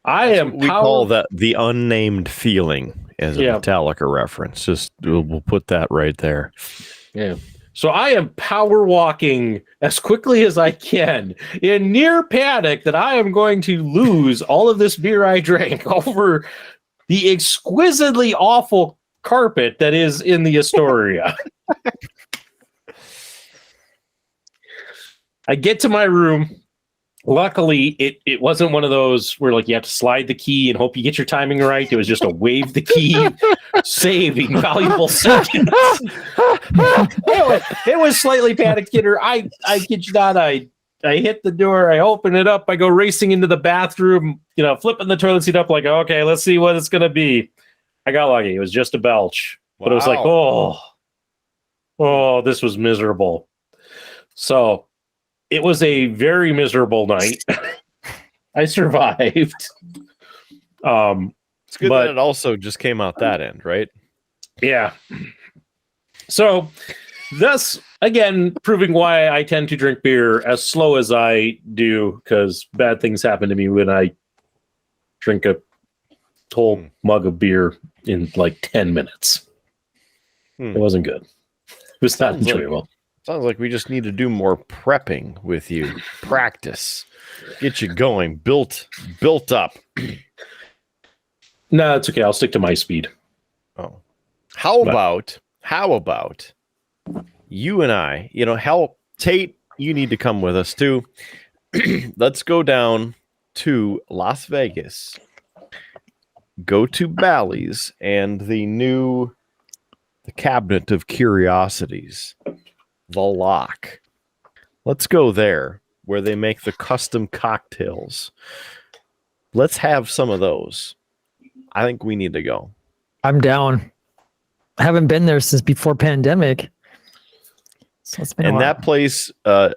We call that the unnamed feeling. as a Metallica reference. Just we'll put that right there. Yeah. So I am power walking as quickly as I can in near panic that I am going to lose all of this beer I drank over the exquisitely awful carpet that is in the Astoria. I get to my room. Luckily, it wasn't one of those where like you have to slide the key and hope you get your timing right. It was just a wave the key, saving valuable seconds. It was slightly panicked, kidder. I kid you not. I hit the door. I open it up. I go racing into the bathroom. Flipping the toilet seat up. Like, okay, let's see what it's gonna be. I got lucky. It was just a belch, but it was like, oh, this was miserable. So. It was a very miserable night. I survived. It's good that it also just came out that end, right? Yeah. So, thus, again, proving why I tend to drink beer as slow as I do, because bad things happen to me when I drink a whole mug of beer in like 10 minutes. It wasn't good. It was not enjoyable. Sounds like we just need to do more prepping with you. Practice. Get you going. Built up. No, it's okay. I'll stick to my speed. Oh. How about you and I, Tate, you need to come with us too. Let's go down to Las Vegas. Go to Bally's and the Cabinet of Curiosities. The Lock. Let's go there where they make the custom cocktails. Let's have some of those. I think we need to go. I'm down. I haven't been there since before pandemic. So it's been a while. That place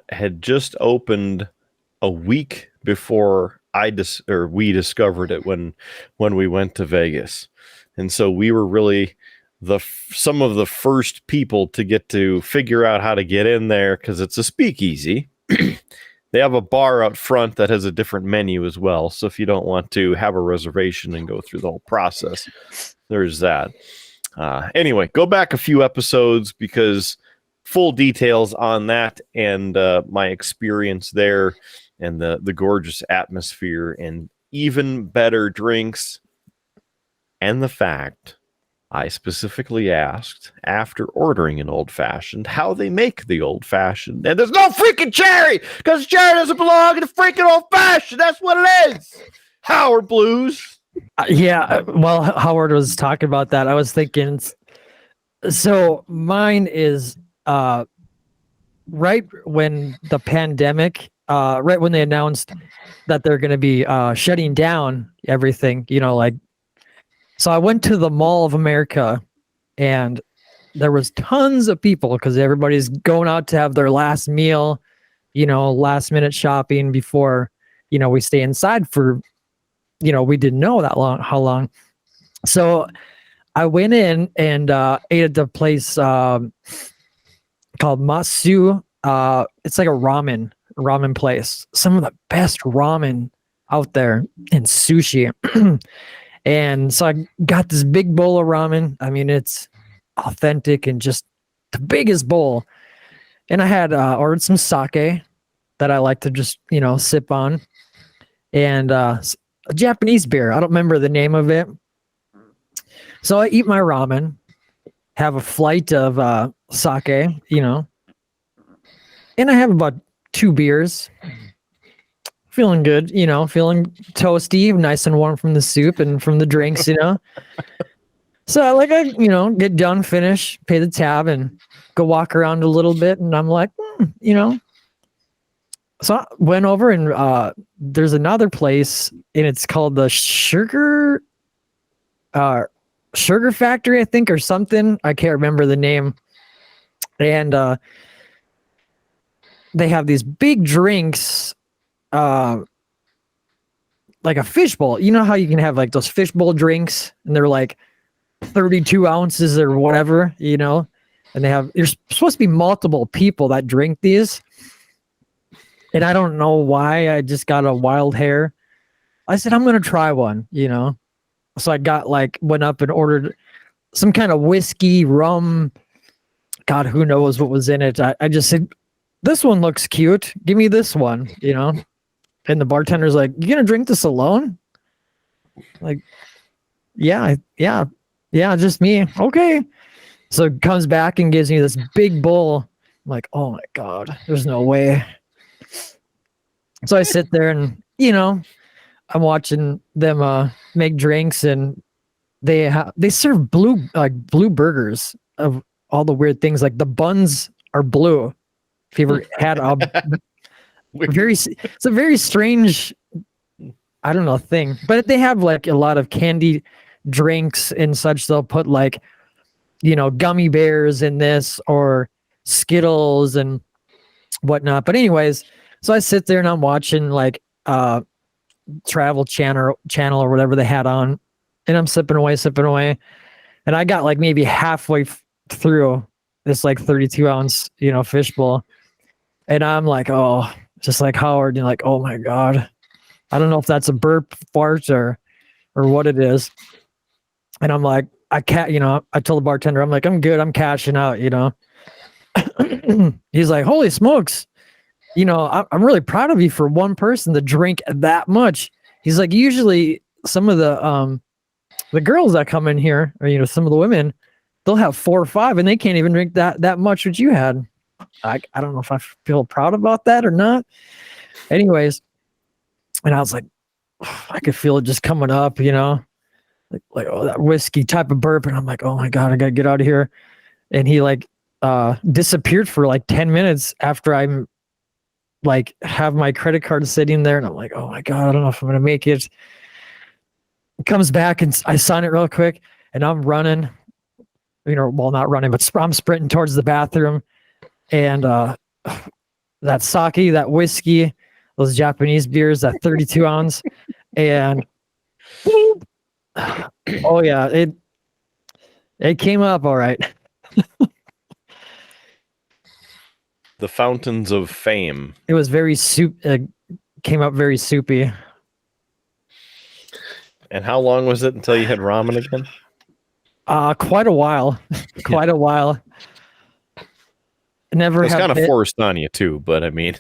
had just opened a week before we discovered it when we went to Vegas. And so we were really some of the first people to get to figure out how to get in there because it's a speakeasy. They have a bar out front that has a different menu as well. So if you don't want to have a reservation and go through the whole process, there's that. Anyway, go back a few episodes because full details on that and my experience there and the gorgeous atmosphere and even better drinks and the fact I specifically asked after ordering an old-fashioned how they make the old-fashioned. And there's no freaking cherry because cherry doesn't belong in a freaking old-fashioned. That's what it is. Howard Blues. Well, Howard was talking about that. I was thinking, so mine is right when the pandemic, right when they announced that they're going to be shutting down everything, so I went to the Mall of America and there was tons of people because everybody's going out to have their last meal, last minute shopping before, we stay inside for, we didn't know how long. So I went in and ate at the place called Masu. It's like a ramen place. Some of the best ramen out there and sushi. And so I got this big bowl of ramen. I mean, it's authentic and just the biggest bowl. And I had ordered some sake that I like to just, sip on. And a Japanese beer. I don't remember the name of it. So I eat my ramen, have a flight of sake, and I have about 2 beers. Feeling good, feeling toasty, nice and warm from the soup and from the drinks, So I get done, finish, pay the tab and go walk around a little bit. And I'm like, So I went over and there's another place and it's called the Sugar Factory, I think, or something. I can't remember the name. And they have these big drinks, like a fishbowl. You know how you can have like those fishbowl drinks and they're like 32 ounces or whatever, and there's supposed to be multiple people that drink these. And I don't know why I just got a wild hair. I said, I'm going to try one, So I went up and ordered some kind of whiskey, rum. God, who knows what was in it. I just said, this one looks cute. Give me this one, And the bartender's like, you gonna drink this alone? Like, yeah, just me. Okay. So it comes back and gives me this big bowl. I'm like, oh my God, there's no way. So I sit there and, I'm watching them make drinks, and they serve blue burgers of all the weird things. Like the buns are blue. If you ever had it's a very strange, I don't know, thing. But they have like a lot of candy drinks and such. They'll put like, gummy bears in this or Skittles and whatnot. But anyways, so I sit there and I'm watching like Travel Channel or whatever they had on, and I'm sipping away, and I got like maybe halfway through this like 32-ounce fishbowl, and I'm like, oh, just like Howard, and like, oh my God, I don't know if that's a burp, fart, or what it is. And I'm like, I told the bartender, I'm like, I'm good, I'm cashing out. He's like, holy smokes, I'm really proud of you for one person to drink that much. He's like, usually some of the girls that come in here, or some of the women, they'll have 4 or 5 and they can't even drink that much what you had. I don't know if I feel proud about that or not. Anyways, and I was like, I could feel it just coming up, like oh, that whiskey type of burp, and I'm like, oh my God, I gotta get out of here. And he like disappeared for like 10 minutes after I'm like have my credit card sitting there, and I'm like, oh my God, I don't know if I'm gonna make it. It comes back and I sign it real quick, and I'm running, well, not running, but I'm sprinting towards the bathroom, and that sake, that whiskey, those Japanese beers, that 32-ounce, and oh yeah, it came up all right. The fountains of fame. It was very came up very soupy. And how long was it until you had ramen again? Quite a while. Quite a while. Never. It's kind of forced on you too, but I mean,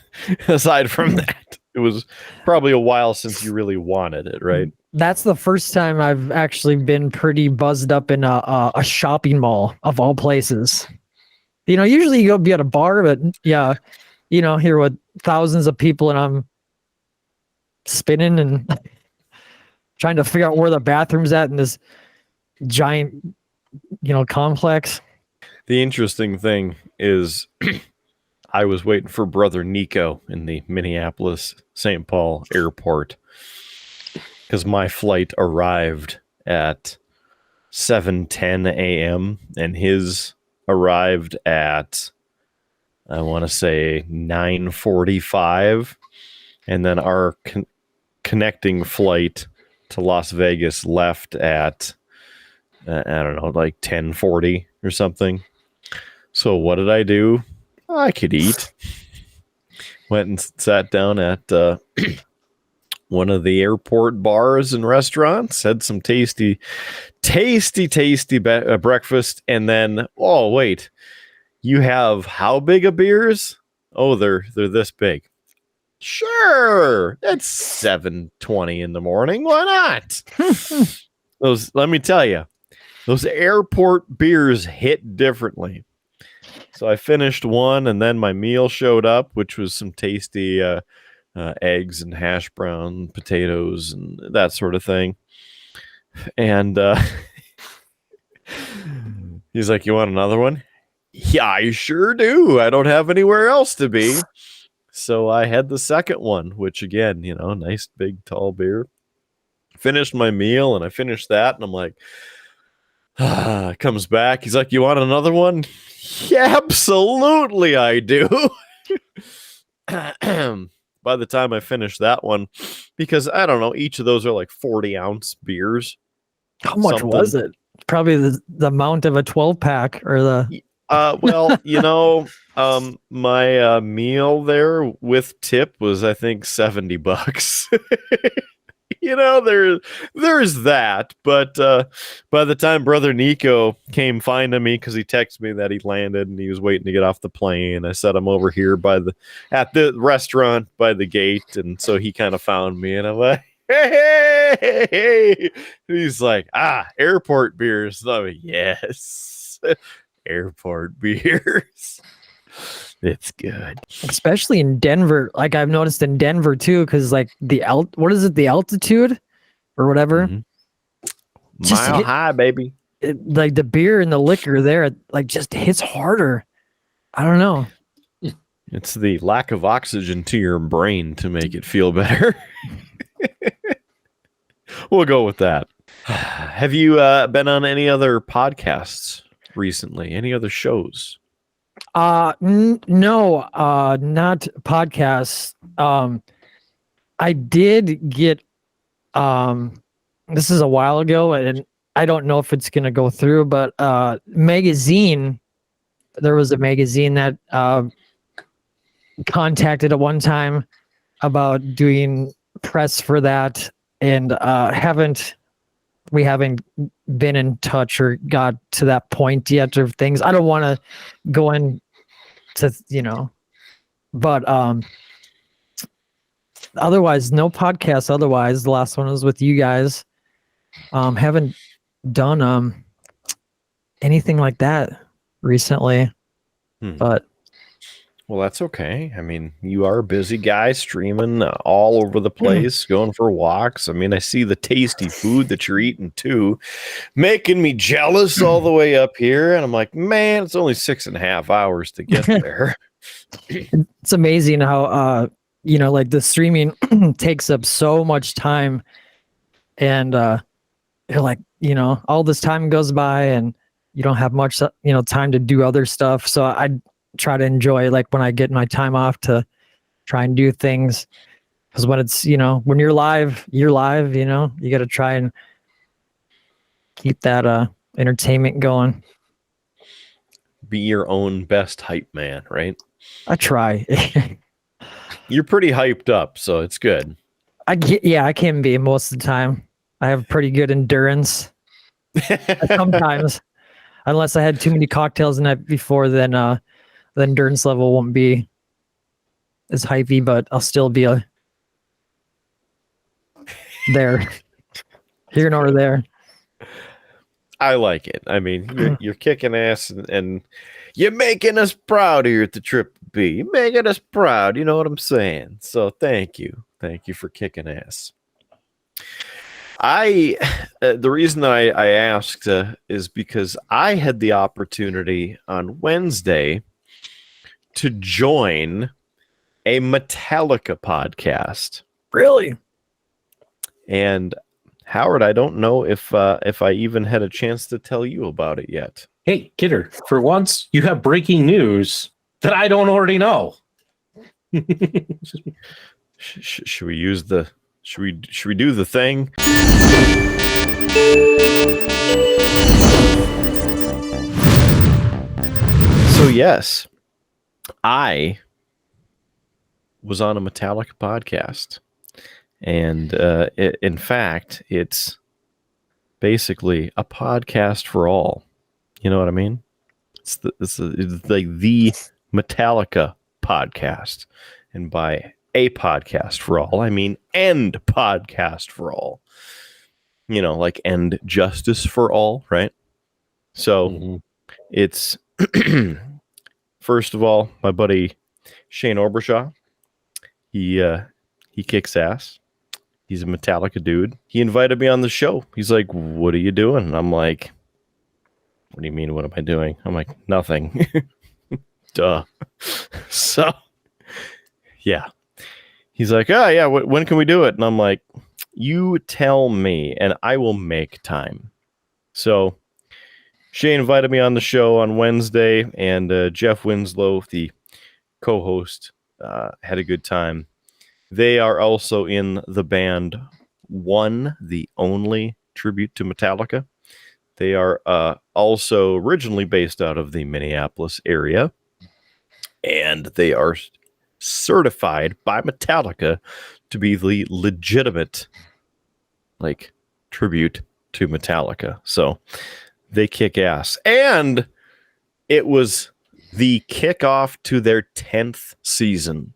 aside from that, it was probably a while since you really wanted it, right? That's the first time I've actually been pretty buzzed up in a shopping mall of all places. Usually you go be at a bar, but yeah, here with thousands of people, and I'm spinning and trying to figure out where the bathroom's at in this giant, complex. The interesting thing is I was waiting for Brother Nico in the Minneapolis St. Paul airport because my flight arrived at 7:10 a.m. and his arrived at, I want to say, 9:45, and then our connecting flight to Las Vegas left at I don't know, like 10:40 or something. So what did I do? I could eat. Went and sat down at one of the airport bars and restaurants, had some tasty breakfast, and then, oh wait, you have how big of beers? Oh, they're this big. Sure, it's 7:20 in the morning. Why not? Let me tell you, those airport beers hit differently. So I finished one, and then my meal showed up, which was some tasty eggs and hash brown potatoes and that sort of thing. And he's like, you want another one? Yeah, I sure do. I don't have anywhere else to be. So I had the second one, which again, nice big tall beer. Finished my meal, and I finished that, and I'm like, comes back. He's like, you want another one? Yeah, absolutely I do. By the time I finished that one, because I don't know, each of those are like 40-ounce beers. How much was it? Probably the amount of a 12-pack or the... my meal there with tip was, I think, $70. there's that. But by the time brother Nico came finding me, because he texted me that he landed and he was waiting to get off the plane, I set him over here at the restaurant by the gate, and so he kind of found me, and I'm like, hey. He's like, airport beers. So I'm like, yes, airport beers. It's good, especially in Denver. Like I've noticed in Denver too, because like the altitude or whatever, mile high, baby. Like the beer and the liquor there, like just hits harder. I don't know. It's the lack of oxygen to your brain to make it feel better. We'll go with that. Have you been on any other podcasts recently? Any other shows? No, not podcasts. I did get, this is a while ago, and I don't know if it's going to go through, but, magazine, there was a magazine that, contacted at one time about doing press for that, and, we haven't been in touch or got to that point yet of things. I don't want to go into, but otherwise, no podcast. Otherwise, the last one was with you guys. Haven't done anything like that recently, but. Well, that's okay. I mean, you are a busy guy streaming all over the place, going for walks. I mean, I see the tasty food that you're eating too, making me jealous all the way up here. And I'm like, man, it's only 6.5 hours to get there. It's amazing how, like the streaming takes up so much time, and you're like, all this time goes by and you don't have much, time to do other stuff. So I try to enjoy, like when I get my time off, to try and do things, because when it's, when you're live, you got to try and keep that entertainment going. Be your own best hype man, right? I try. You're pretty hyped up, so it's good. I can be most of the time. I have pretty good endurance. Sometimes, unless I had too many cocktails the night before, then the endurance level won't be as hypey, but I'll still be there, here and over there. I like it. I mean, you're kicking ass, and you're making us proud here at the Triple B. You're making us proud. You know what I'm saying? So thank you for kicking ass. The reason that I asked is because I had the opportunity on Wednesday to join a Metallica podcast. Really? And Howard, I don't know if I even had a chance to tell you about it yet. Hey, Kidder, for once you have breaking news that I don't already know. Should we use the? Should we do the thing? So yes, I was on a Metallica podcast, and in fact, it's basically a podcast for all. You know what I mean? It's like the Metallica podcast, and by a podcast for all, I mean end podcast for all. Like end justice for all, right? So it's first of all, my buddy Shane Obershaw, he kicks ass. He's a Metallica dude. He invited me on the show. He's like, "What are you doing?" And I'm like, "What do you mean? What am I doing?" I'm like, "Nothing." Duh. So, yeah. He's like, "Oh yeah, when can we do it?" And I'm like, "You tell me, and I will make time." So Shane invited me on the show on Wednesday, and Jeff Winslow, the co-host, had a good time. They are also in the band One, the only tribute to Metallica. They are also originally based out of the Minneapolis area, and they are certified by Metallica to be the legitimate like tribute to Metallica. So they kick ass. And it was the kickoff to their 10th season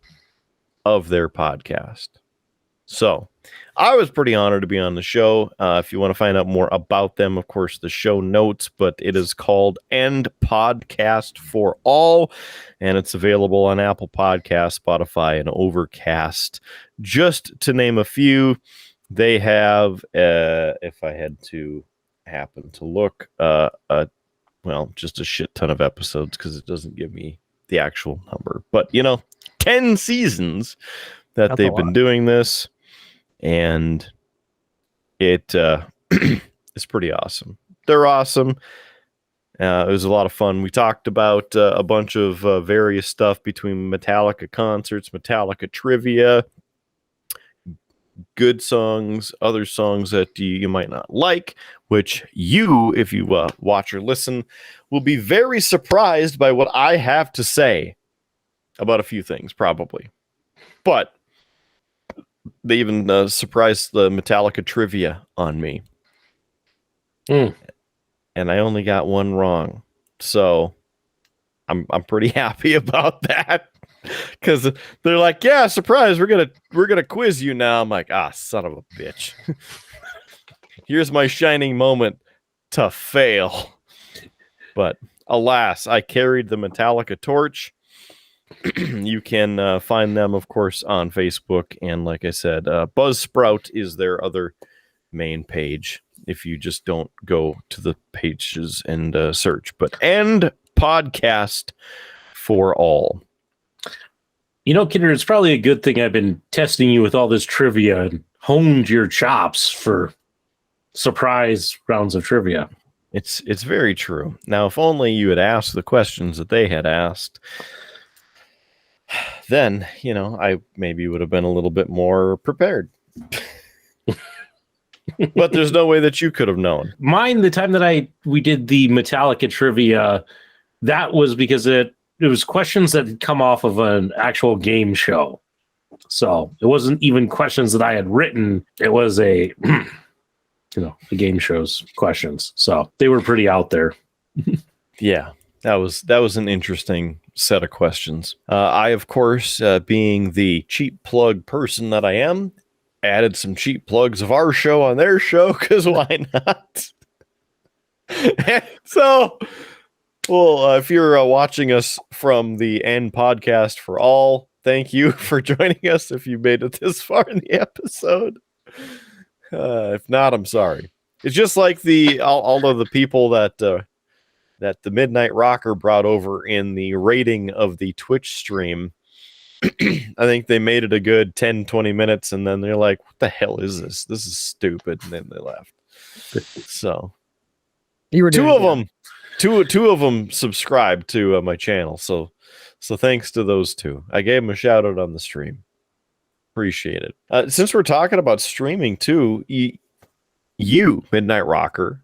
of their podcast. So I was pretty honored to be on the show. If you want to find out more about them, of course, the show notes, but it is called End Podcast for All, and it's available on Apple Podcasts, Spotify, and Overcast. Just to name a few, they have, if I had to happen to look, just a shit ton of episodes because it doesn't give me the actual number. But, 10 seasons that they've been doing this, and it is pretty awesome. They're awesome. It was a lot of fun. We talked about a bunch of various stuff between Metallica concerts, Metallica trivia, good songs, other songs that you might not like, which you, if you watch or listen, will be very surprised by what I have to say about a few things, probably. But they even surprised the Metallica trivia on me. And I only got one wrong. So I'm pretty happy about that. Because they're like, yeah, surprise, we're gonna quiz you now. I'm like, son of a bitch. Here's my shining moment to fail. But alas, I carried the Metallica torch. You can find them, of course, on Facebook. And like I said, Buzzsprout is their other main page if you just don't go to the pages and search. But End Podcast for All. Kidder, it's probably a good thing I've been testing you with all this trivia and honed your chops for surprise rounds of trivia. It's very true. Now, if only you had asked the questions that they had asked, then, I maybe would have been a little bit more prepared. But there's no way that you could have known. Mine, the time that we did the Metallica trivia, that was because it was questions that had come off of an actual game show. So it wasn't even questions that I had written. It was the game show's questions. So they were pretty out there. Yeah, that was an interesting set of questions. I, of course, being the cheap plug person that I am, added some cheap plugs of our show on their show, because why not? So, well, if you're watching us from the End Podcast for All, thank you for joining us if you made it this far in the episode. If not, I'm sorry. It's just like all of the people that the Midnight Rocker brought over in the rating of the Twitch stream. I think they made it a good 10, 20 minutes, and then they're like, what the hell is this? This is stupid. And then they left. So You were two doing of good. them. Two of them subscribed to my channel, so thanks to those two. I gave them a shout out on the stream. Appreciate it. Since we're talking about streaming too, you Midnight Rocker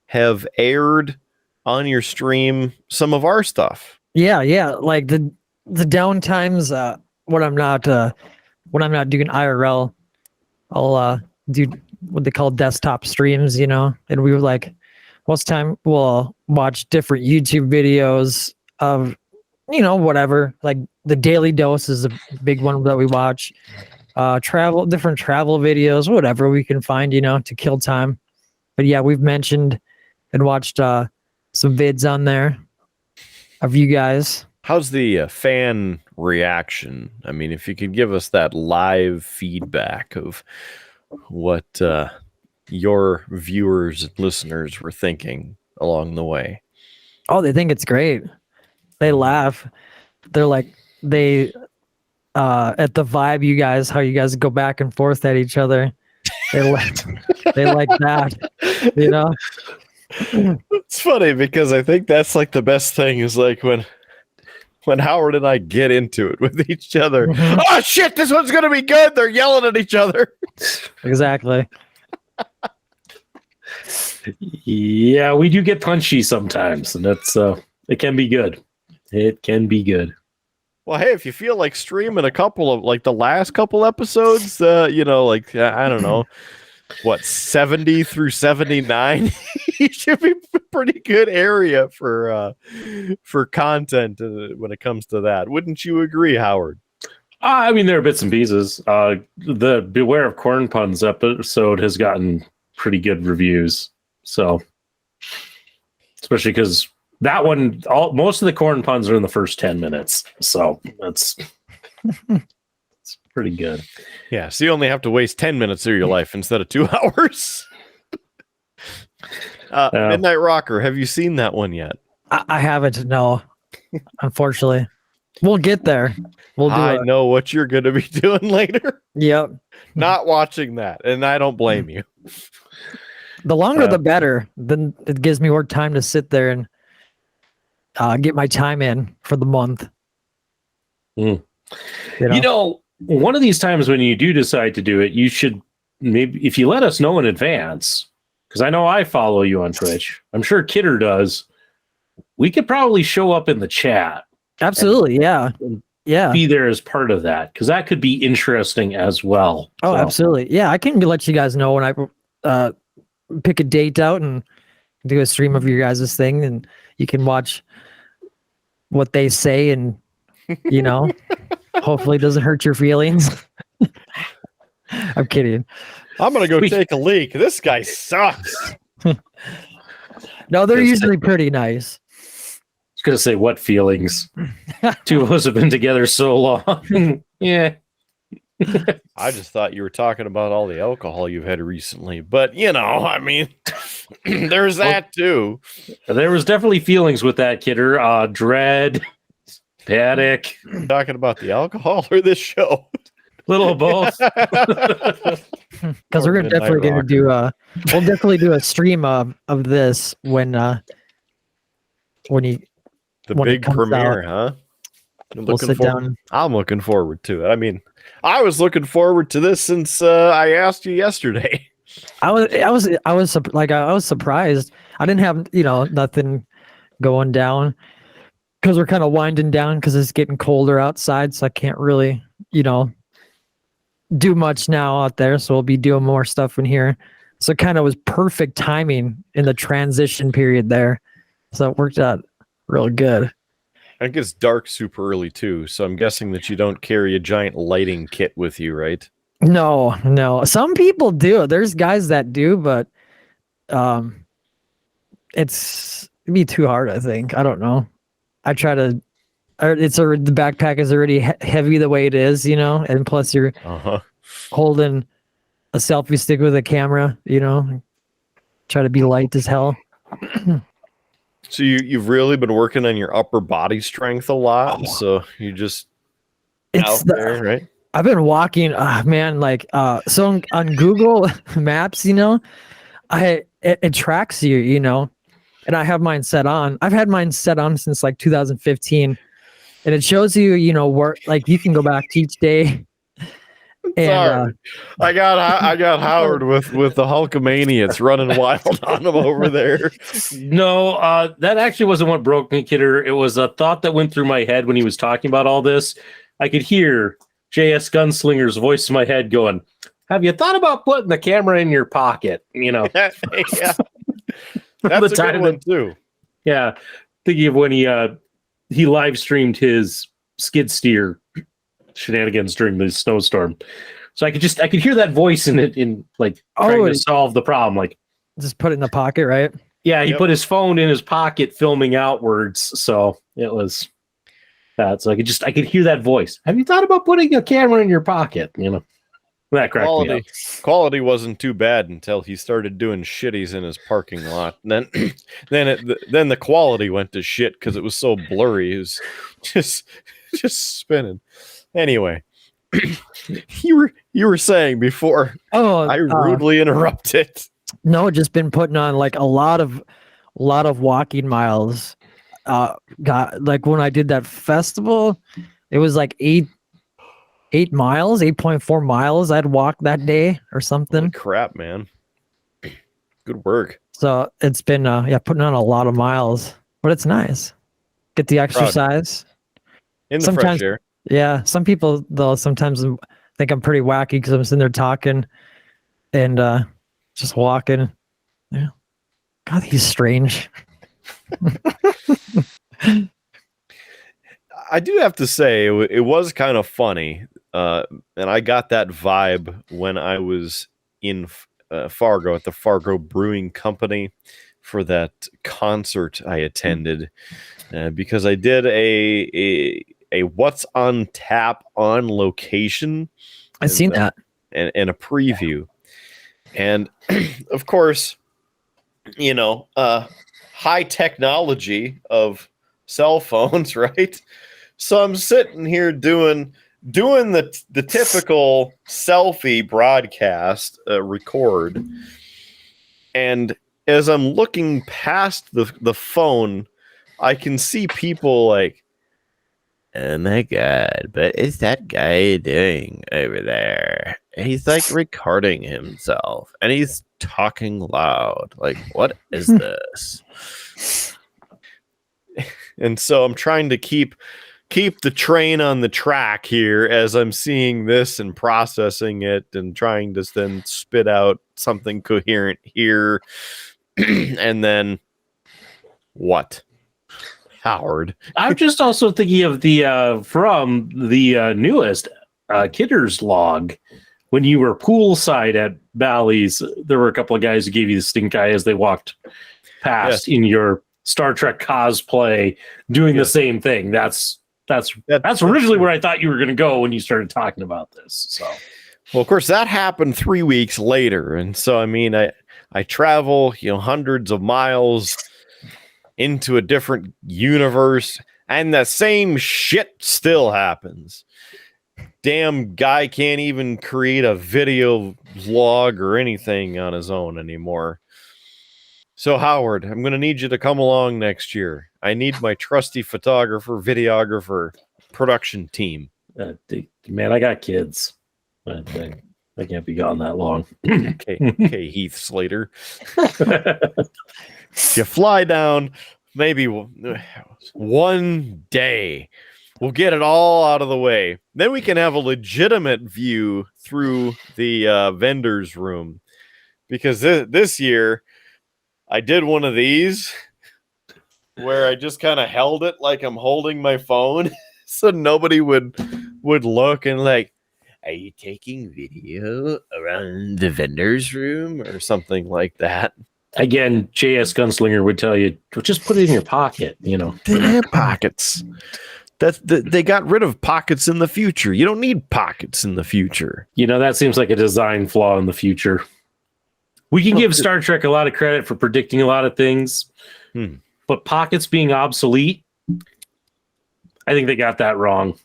have aired on your stream some of our stuff. Yeah, like the downtimes when I'm not doing IRL, I'll do what they call desktop streams, and we were like, most time we'll watch different YouTube videos of, whatever. Like the Daily Dose is a big one that we watch. Different travel videos, whatever we can find, to kill time. But yeah, we've mentioned and watched some vids on there of you guys. How's the fan reaction? I mean, if you could give us that live feedback of what your viewers and listeners were thinking along the way. Oh, they think it's great. They laugh. They're like, at the vibe you guys, how you guys go back and forth at each other. They like that, It's funny because I think that's like the best thing is like when Howard and I get into it with each other. Mhm. Oh shit, this one's gonna be good. They're yelling at each other. Exactly. Yeah, we do get punchy sometimes, and that's it can be good. It can be good. Well, hey, if you feel like streaming a couple of like the last couple episodes, I don't know, what, 70 through 79? He should be a pretty good area for content when it comes to that. Wouldn't you agree, Howard? I mean, there are bits and pieces. The Beware of Corn Puns episode has gotten pretty good reviews. So, especially because that one, most of the corn puns are in the first 10 minutes. So that's it's pretty good. Yeah, so you only have to waste 10 minutes of your life instead of 2 hours. Midnight Rocker, have you seen that one yet? I haven't, no. Unfortunately. We'll get there. I know what you're going to be doing later. Yep. Not watching that, and I don't blame you. The longer the better. Then it gives me more time to sit there and get my time in for the month. You know, one of these times when you do decide to do it, you should maybe, if you let us know in advance, because I know I follow you on Twitch. I'm sure Kidder does. We could probably show up in the chat. Absolutely, yeah. Be there as part of that, because that could be interesting as well. Oh, absolutely. Yeah, I can let you guys know when I pick a date out and do a stream of your guys' thing, and you can watch what they say, and hopefully it doesn't hurt your feelings. I'm kidding. I'm gonna go take a leak. This guy sucks. No, they're usually pretty nice. I was gonna say, what feelings? Two of us have been together so long. Yeah. I just thought you were talking about all the alcohol you've had recently, but I mean, there's that too. There was definitely feelings with that, Kidder. Dread, panic. Talking about the alcohol or this show? Little of both. Because we're definitely gonna do we'll definitely do a stream of this when the big premiere, huh? We'll sit down. I'm looking forward to it. I mean, I was looking forward to this since I asked you yesterday. I was surprised. I didn't have nothing going down because we're kind of winding down because it's getting colder outside, so I can't really do much now out there. So we'll be doing more stuff in here. So it kind of was perfect timing in the transition period there. So it worked out real good. I think it's dark super early too, so I'm guessing that you don't carry a giant lighting kit with you, right? No. Some people do. There's guys that do, but it'd be too hard, I think. I don't know. I try to. The backpack is already heavy the way it is, and plus you're holding a selfie stick with a camera, Try to be light as hell. So you've really been working on your upper body strength a lot. So you just out there, right? I've been walking, man. So on Google Maps, it tracks you, and I have mine set on. I've had mine set on since 2015, and it shows you, where you can go back to each day. And I got Howard with the Hulkamania. It's running wild on him over there. No, that actually wasn't what broke me, Kidder. It was a thought that went through my head when he was talking about all this. I could hear JS Gunslinger's voice in my head going, "Have you thought about putting the camera in your pocket?" Yeah. That's a good one too. Yeah, thinking of when he live streamed his skid steer shenanigans during the snowstorm, so I could hear that voice in it trying to solve the problem. Just put it in the pocket, right? Yeah, he put his phone in his pocket, filming outwards. So it was that. So I could hear that voice. Have you thought about putting a camera in your pocket? That cracked me up. Quality wasn't too bad until he started doing shitties in his parking lot. And then the quality went to shit because it was so blurry. It was just spinning. Anyway, you were saying before I rudely interrupted. No, just been putting on a lot of walking miles. When I did that festival, it was 8 miles, 8.4 miles I'd walk that day or something. Holy crap, man. Good work. So it's been putting on a lot of miles, but it's nice. Get the exercise. In the fresh air. Yeah, some people though sometimes think I'm pretty wacky because I'm sitting there talking, and Just walking. Yeah. God, he's strange. I do have to say it was kind of funny, and I got that vibe when I was in Fargo at the Fargo Brewing Company for that concert I attended, because I did a what's on tap on location. I've seen that. And a preview, and of course, high technology of cell phones, right? So I'm sitting here doing the typical selfie broadcast record, and as I'm looking past the phone, I can see people like, oh my god, what is that guy doing over there? He's like recording himself and he's talking loud. Like, what is this? And so I'm trying to keep the train on the track here as I'm seeing this and processing it and trying to then spit out something coherent here. And then what? Howard. I'm just also thinking of the from the newest Kidder's log. When you were poolside at Bally's, there were a couple of guys who gave you the stink eye as they walked past in your Star Trek cosplay, doing the same thing. That's originally where I thought you were going to go when you started talking about this. So, well, of course, that happened 3 weeks later, and so I mean, I travel, hundreds of miles into a different universe, and the same shit still happens. Damn guy can't even create a video vlog or anything on his own anymore. So, Howard, I'm going to need you to come along next year. I need my trusty photographer, videographer, production team. Man, I got kids. I can't be gone that long. Okay, Heath Slater. You fly down, maybe one day. We'll get it all out of the way. Then we can have a legitimate view through the vendor's room. Because this year, I did one of these where I just kind of held it like I'm holding my phone so nobody would look and like, are you taking video around the vendor's room or something like that? Again, JS Gunslinger would tell you, just put it in your pocket, They have pockets. They got rid of pockets in the future. You don't need pockets in the future. That seems like a design flaw in the future. We can give Star Trek a lot of credit for predicting a lot of things, but pockets being obsolete, I think they got that wrong.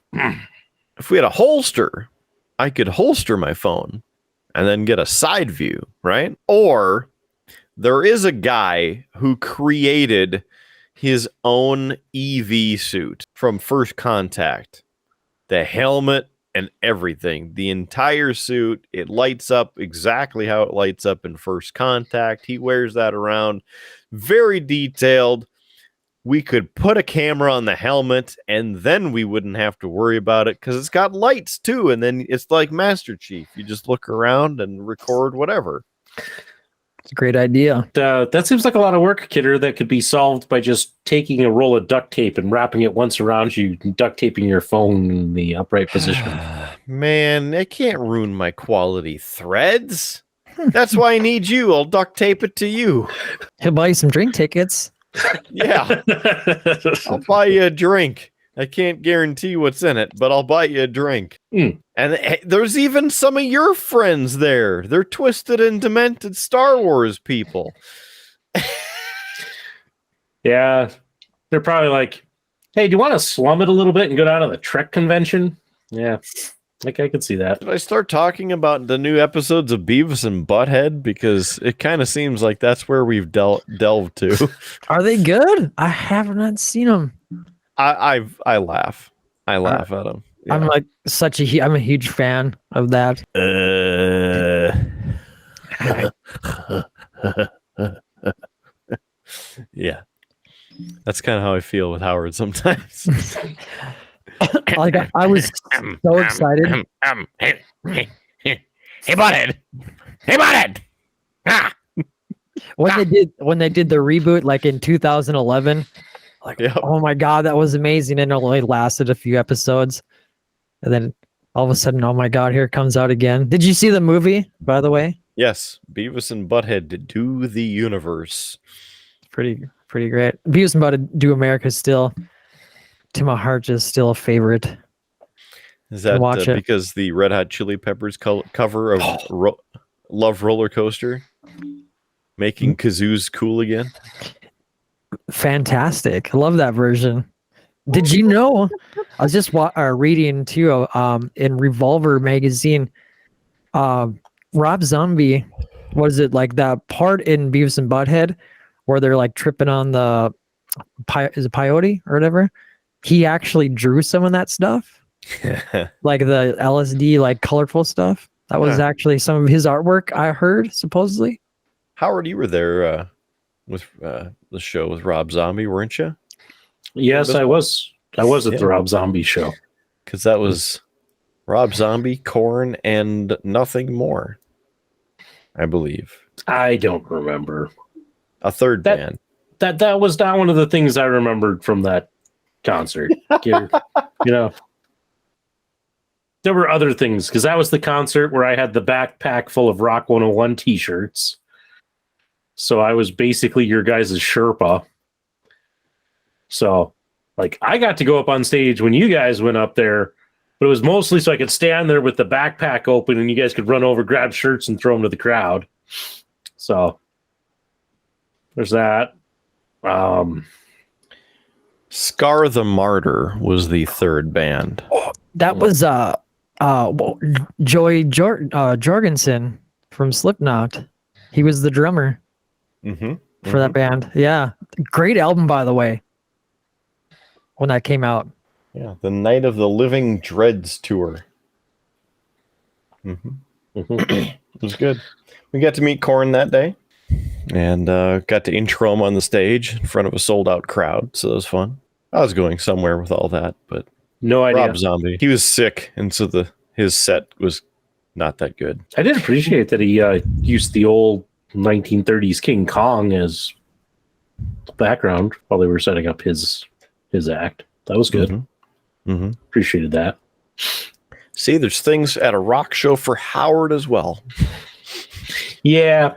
If we had a holster, I could holster my phone and then get a side view, right? Or there is a guy who created his own EV suit from First Contact. The helmet and everything. The entire suit. It lights up exactly how it lights up in First Contact. He wears that around. Very detailed. We could put a camera on the helmet and then we wouldn't have to worry about it because it's got lights too. And then it's like Master Chief. You just look around and record whatever. It's a great idea. That seems like a lot of work, Kidder, that could be solved by just taking a roll of duct tape and wrapping it once around you and duct taping your phone in the upright position. Man, it can't ruin my quality threads. That's why I need you. I'll duct tape it to you. He'll buy you some drink tickets. Yeah. I'll buy you a drink. I can't guarantee what's in it, but I'll buy you a drink. And there's even some of your friends there. They're twisted and demented Star Wars people. Yeah. They're probably like, hey, do you want to slum it a little bit and go down to the Trek convention? Yeah. Like, I could see that. Did I start talking about the new episodes of Bevis and Butthead? Because it kind of seems like that's where we've delved to. Are they good? I have not seen them. I laugh. I laugh at them. Yeah. I'm like I'm a huge fan of that. Yeah. That's kind of how I feel with Howard sometimes. Like I was so excited. Hey, Butthead. Hey, Butthead. When they did the reboot, like in 2011, like, Yep. oh my God, that was amazing. And it only lasted a few episodes. And then all of a sudden, oh my God, here it comes out again. Did you see the movie, by the way? Yes, Beavis and Butthead to do the universe. Pretty great. Beavis and Butthead Do America still, to my heart, just still a favorite. Is that watch it. because the Red Hot Chili Peppers cover of Love Roller Coaster making kazoos cool again? Fantastic. I love that version. Did you know? I was just reading too in Revolver magazine. Rob Zombie, what is it, like that part in Beavis and Butthead where they're like tripping on the is it peyote or whatever? He actually drew some of that stuff, like the LSD, like colorful stuff. That was actually some of his artwork. I heard supposedly. Howard, you were there with the show with Rob Zombie, weren't you? Yes, I was. I was at the Rob Zombie show. Because that was Rob Zombie, Korn, and nothing more, I believe. I don't remember. A third band. That was not one of the things I remembered from that concert. You know, there were other things, because that was the concert where I had the backpack full of Rock 101 t-shirts. So I was basically your guys' Sherpa. So, like, I got to go up on stage when you guys went up there, but it was mostly so I could stand there with the backpack open and you guys could run over, grab shirts, and throw them to the crowd. So there's that. Scar the Martyr was the third band. That was Joey Jorgensen from Slipknot. He was the drummer for that band. Yeah. Great album, by the way, when that came out. Yeah, the Night of the Living Dreads tour. It was good. We got to meet Korn that day and got to intro him on the stage in front of a sold-out crowd, so that was fun. I was going somewhere with all that, but no idea. Rob Zombie, he was sick, and so his set was not that good. I did appreciate that he used the old 1930s King Kong as background while they were setting up his act. That was good. Appreciated that. See, there's things at a rock show for Howard as well. Yeah.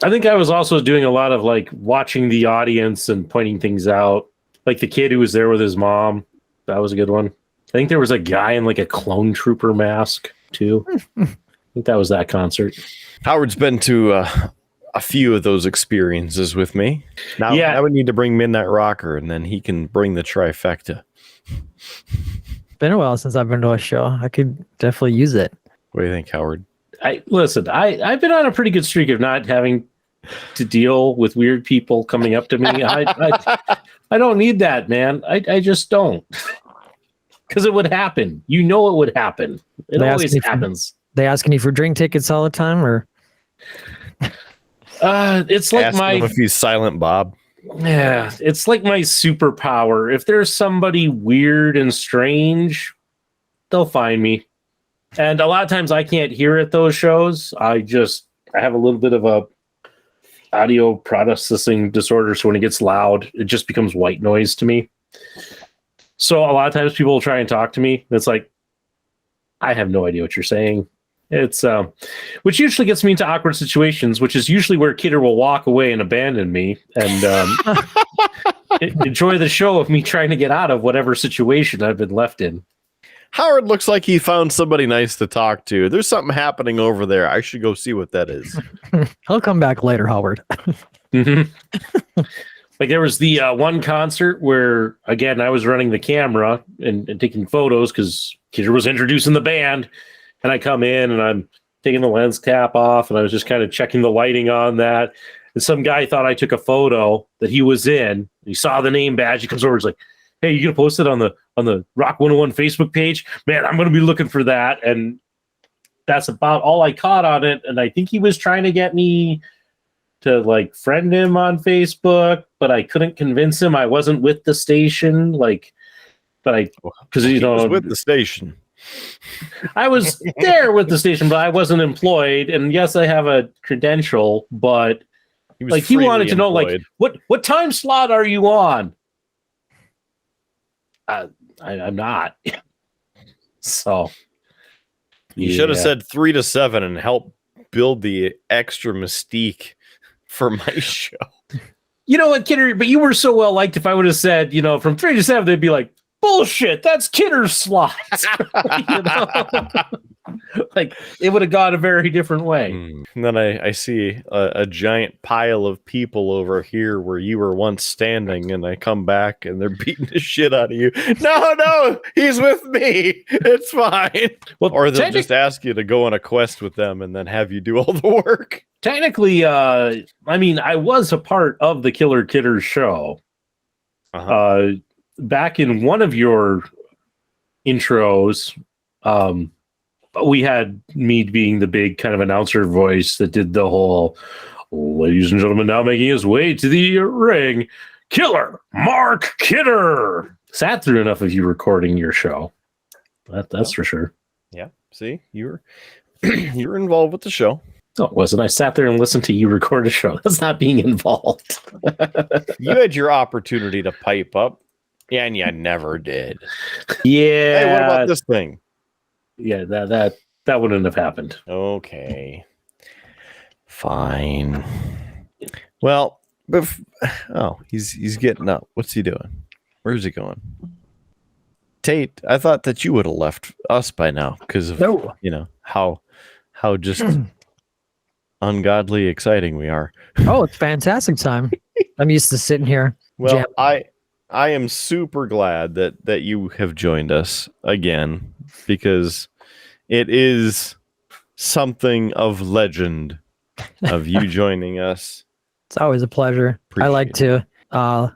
I think I was also doing a lot of like watching the audience and pointing things out. Like the kid who was there with his mom. That was a good one. I think there was a guy in like a clone trooper mask too. I think that was that concert. Howard's been to a few of those experiences with me. Now I would need to bring Midnight Rocker, and then he can bring the trifecta. Been a while since I've been to a show. I could definitely use it. What do you think, Howard? I've been on a pretty good streak of not having to deal with weird people coming up to me. I don't need that, man. I just don't. Because it would happen. You know it would happen. It always happens. They asking you for drink tickets all the time, or? It's like if he's Silent Bob. Yeah, it's like my superpower. If there's somebody weird and strange, they'll find me. And a lot of times I can't hear at those shows. I have a little bit of a audio processing disorder, so when it gets loud, it just becomes white noise to me. So a lot of times people will try and talk to me, and it's like, I have no idea what you're saying. It's which usually gets me into awkward situations, which is usually where Kidder will walk away and abandon me and enjoy the show of me trying to get out of whatever situation I've been left in. Howard looks like he found somebody nice to talk to. There's something happening over there. I should go see what that is. I'll come back later, Howard. Like there was the one concert where, again, I was running the camera and taking photos because Kidder was introducing the band. And I come in and I'm taking the lens cap off and I was just kind of checking the lighting on that. And some guy thought I took a photo that he was in. He saw the name badge. He comes over. He's like, "Hey, you gonna post it on the Rock 101 Facebook page? Man, I'm gonna be looking for that." And that's about all I caught on it. And I think he was trying to get me to like friend him on Facebook, but I couldn't convince him. I wasn't with the station, because he was with the station. I was there with the station, but I wasn't employed. And yes, I have a credential, but he wanted to know, like, what time slot are you on? I'm not. So you should have said 3 to 7 and help build the extra mystique for my show. You know what, Kidder? But you were so well liked. If I would have said, from 3 to 7, they'd be like, bullshit. That's Kidder's slot. Like it would have gone a very different way. And then I see a giant pile of people over here where you were once standing, and I come back and they're beating the shit out of you. No, he's with me. It's fine. Well, or they'll just ask you to go on a quest with them and then have you do all the work. Technically, I was a part of the Killer Kidders show. Back in one of your intros, we had me being the big kind of announcer voice that did the whole, ladies and gentlemen, now making his way to the ring, Killer Mark Kidder. Sat through enough of you recording your show. That's for sure. Yeah. See, you were involved with the show. No, it wasn't. I sat there and listened to you record a show. That's not being involved. You had your opportunity to pipe up. Yeah, and you never did. Yeah. Hey, what about this thing? Yeah, that wouldn't have happened. Okay. Fine. Well, he's getting up. What's he doing? Where's he going? Tate, I thought that you would have left us by now because of how just ungodly exciting we are. Oh, it's fantastic time. I'm used to sitting here. Well, I am super glad that you have joined us again, because it is something of legend of you joining us. It's always a pleasure. I like to,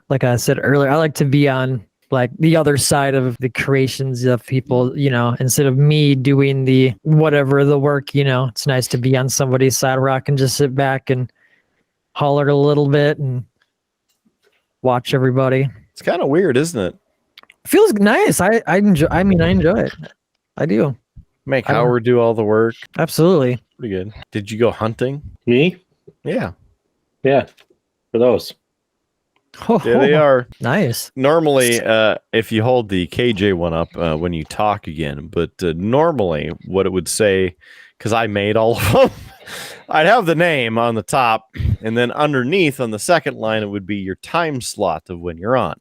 like I said earlier, I like to be on like the other side of the creations of people, instead of me doing the work, it's nice to be on somebody's side where I can just sit back and holler a little bit and watch everybody. It's kind of weird, isn't it? Feels nice. I enjoy it. I do. Make Howard do all the work. Absolutely. Pretty good. Did you go hunting? Me? Yeah. Yeah. For those. There they are. Nice. Normally, if you hold the KJ one up when you talk again, but normally what it would say, because I made all of them, I'd have the name on the top, and then underneath on the second line, it would be your time slot of when you're on.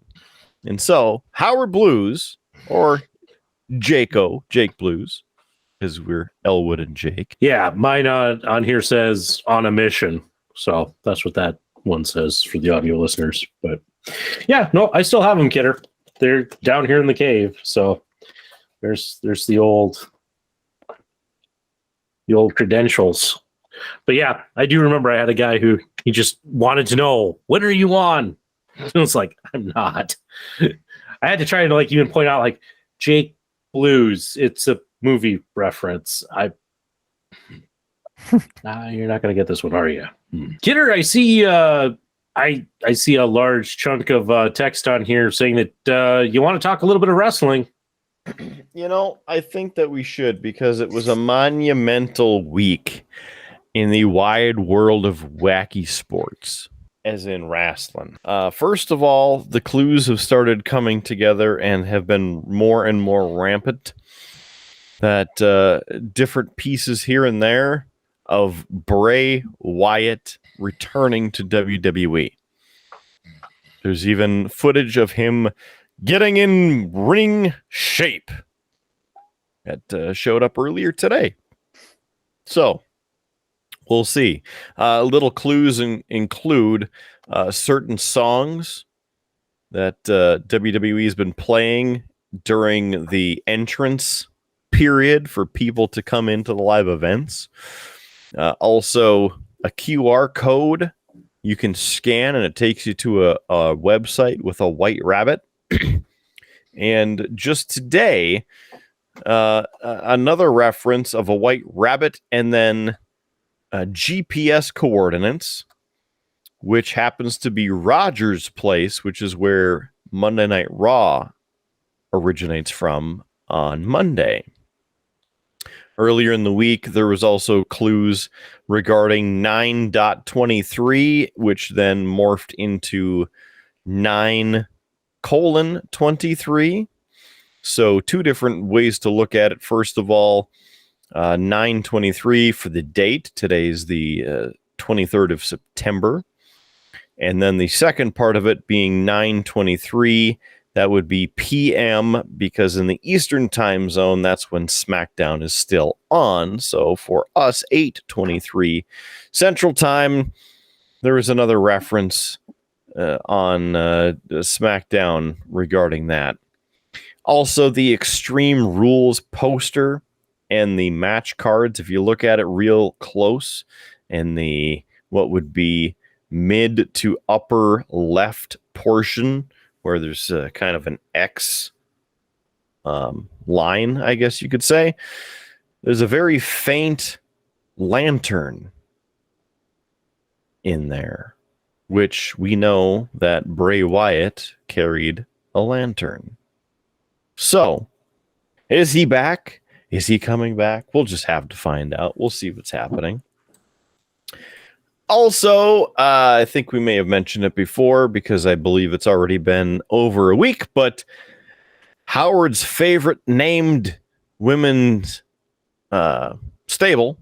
And so Howard Blues, or Jake Blues, because we're Elwood and Jake. Yeah, mine on here says on a mission. So that's what that one says for the audio listeners. But yeah, no, I still have them, Kidder. They're down here in the cave. So there's the old credentials. But yeah, I do remember I had a guy who he just wanted to know, when are you on? And it's like, I'm not. I had to try to even point out Jake Blues. It's a movie reference. You're not going to get this one, are you? Kidder, I see I see a large chunk of text on here saying that you want to talk a little bit of wrestling. I think that we should, because it was a monumental week in the wide world of wacky sports, as in wrestling. First of all, the clues have started coming together and have been more and more rampant. That different pieces here and there of Bray Wyatt returning to WWE. There's even footage of him getting in ring shape that showed up earlier today. So we'll see. Little clues include certain songs that WWE has been playing during the entrance period for people to come into the live events. Also, a QR code you can scan, and it takes you to a website with a white rabbit. And just today, another reference of a white rabbit and then GPS coordinates, which happens to be Rogers Place, which is where Monday Night Raw originates from on Monday. Earlier in the week, there was also clues regarding 9.23, which then morphed into 9:23. So two different ways to look at it. First of all, 9:23 for the date. Today's the 23rd of September. And then the second part of it being 9:23, that would be PM, because in the Eastern time zone, that's when SmackDown is still on. So for us, 8:23 Central Time, there is another reference on SmackDown regarding that. Also, the Extreme Rules poster and the match cards, if you look at it real close, and the what would be mid to upper left portion, where there's kind of an X line, I guess you could say, there's a very faint lantern in there, which we know that Bray Wyatt carried a lantern. So, is he back? Is he coming back? We'll just have to find out. We'll see what's happening. Also, I think we may have mentioned it before because I believe it's already been over a week, but Howard's favorite named women's stable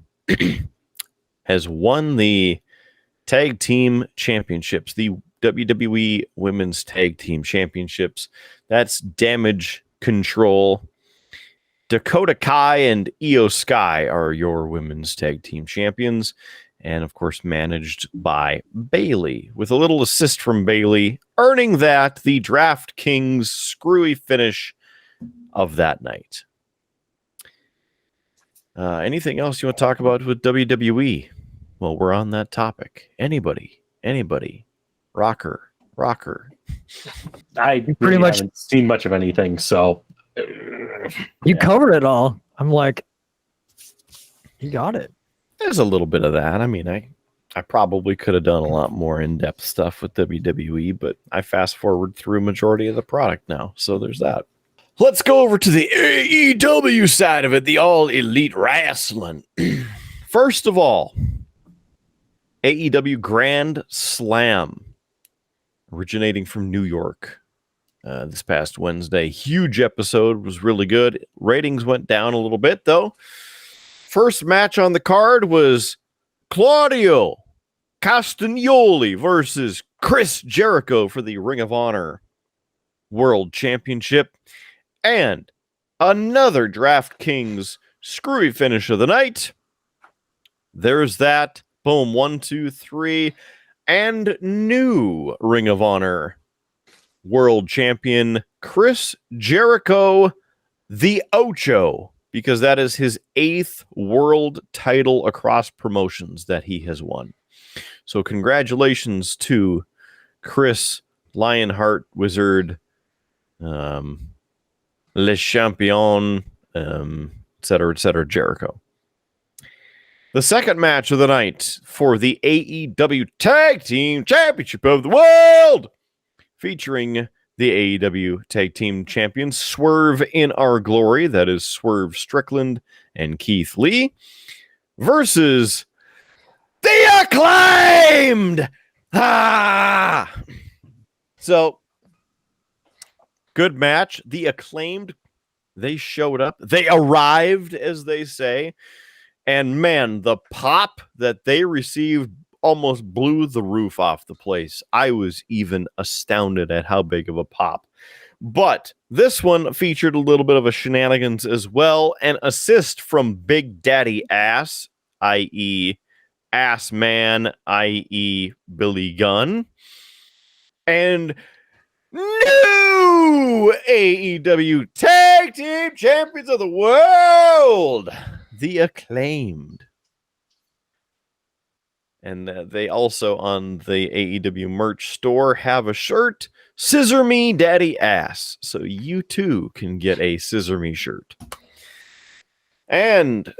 has won the tag team championships, the WWE Women's Tag Team Championships. That's Damage Control. Dakota Kai and Io Sky are your women's tag team champions. And, of course, managed by Bayley, with a little assist from Bayley, earning that the DraftKings screwy finish of that night. Anything else you want to talk about with WWE? Well, we're on that topic. Anybody, rocker. I pretty much haven't seen much of anything, so you covered it all. I'm like, you got it. There's a little bit of that. I mean, I probably could have done a lot more in-depth stuff with WWE, but I fast forward through majority of the product now, so there's that. Let's go over to the AEW side of it, the All Elite Wrestling. First of all, AEW Grand Slam, originating from New York this past Wednesday. Huge episode, was really good. Ratings went down a little bit, though. First match on the card was Claudio Castagnoli versus Chris Jericho for the Ring of Honor World Championship. And another DraftKings screwy finish of the night. There's that. Boom. 1, 2, 3. And new Ring of Honor World Champion Chris Jericho, the Ocho, because that is his 8th world title across promotions that he has won. So congratulations to Chris Lionheart Wizard, Le Champion, et cetera, Jericho. The second match of the night for the AEW Tag Team Championship of the World, featuring the AEW Tag Team Champions, Swerve in Our Glory, that is Swerve Strickland and Keith Lee, versus the Acclaimed! So, good match. The Acclaimed, they showed up. They arrived, as they say. And man, the pop that they received almost blew the roof off the place. I was even astounded at how big of a pop. But this one featured a little bit of a shenanigans as well. An assist from Big Daddy Ass, i.e. Ass Man, i.e. Billy Gunn. And new AEW Tag Team Champions of the World, the Acclaimed. And they also, on the AEW merch store, have a shirt, Scissor Me Daddy Ass. So you too can get a Scissor Me shirt. And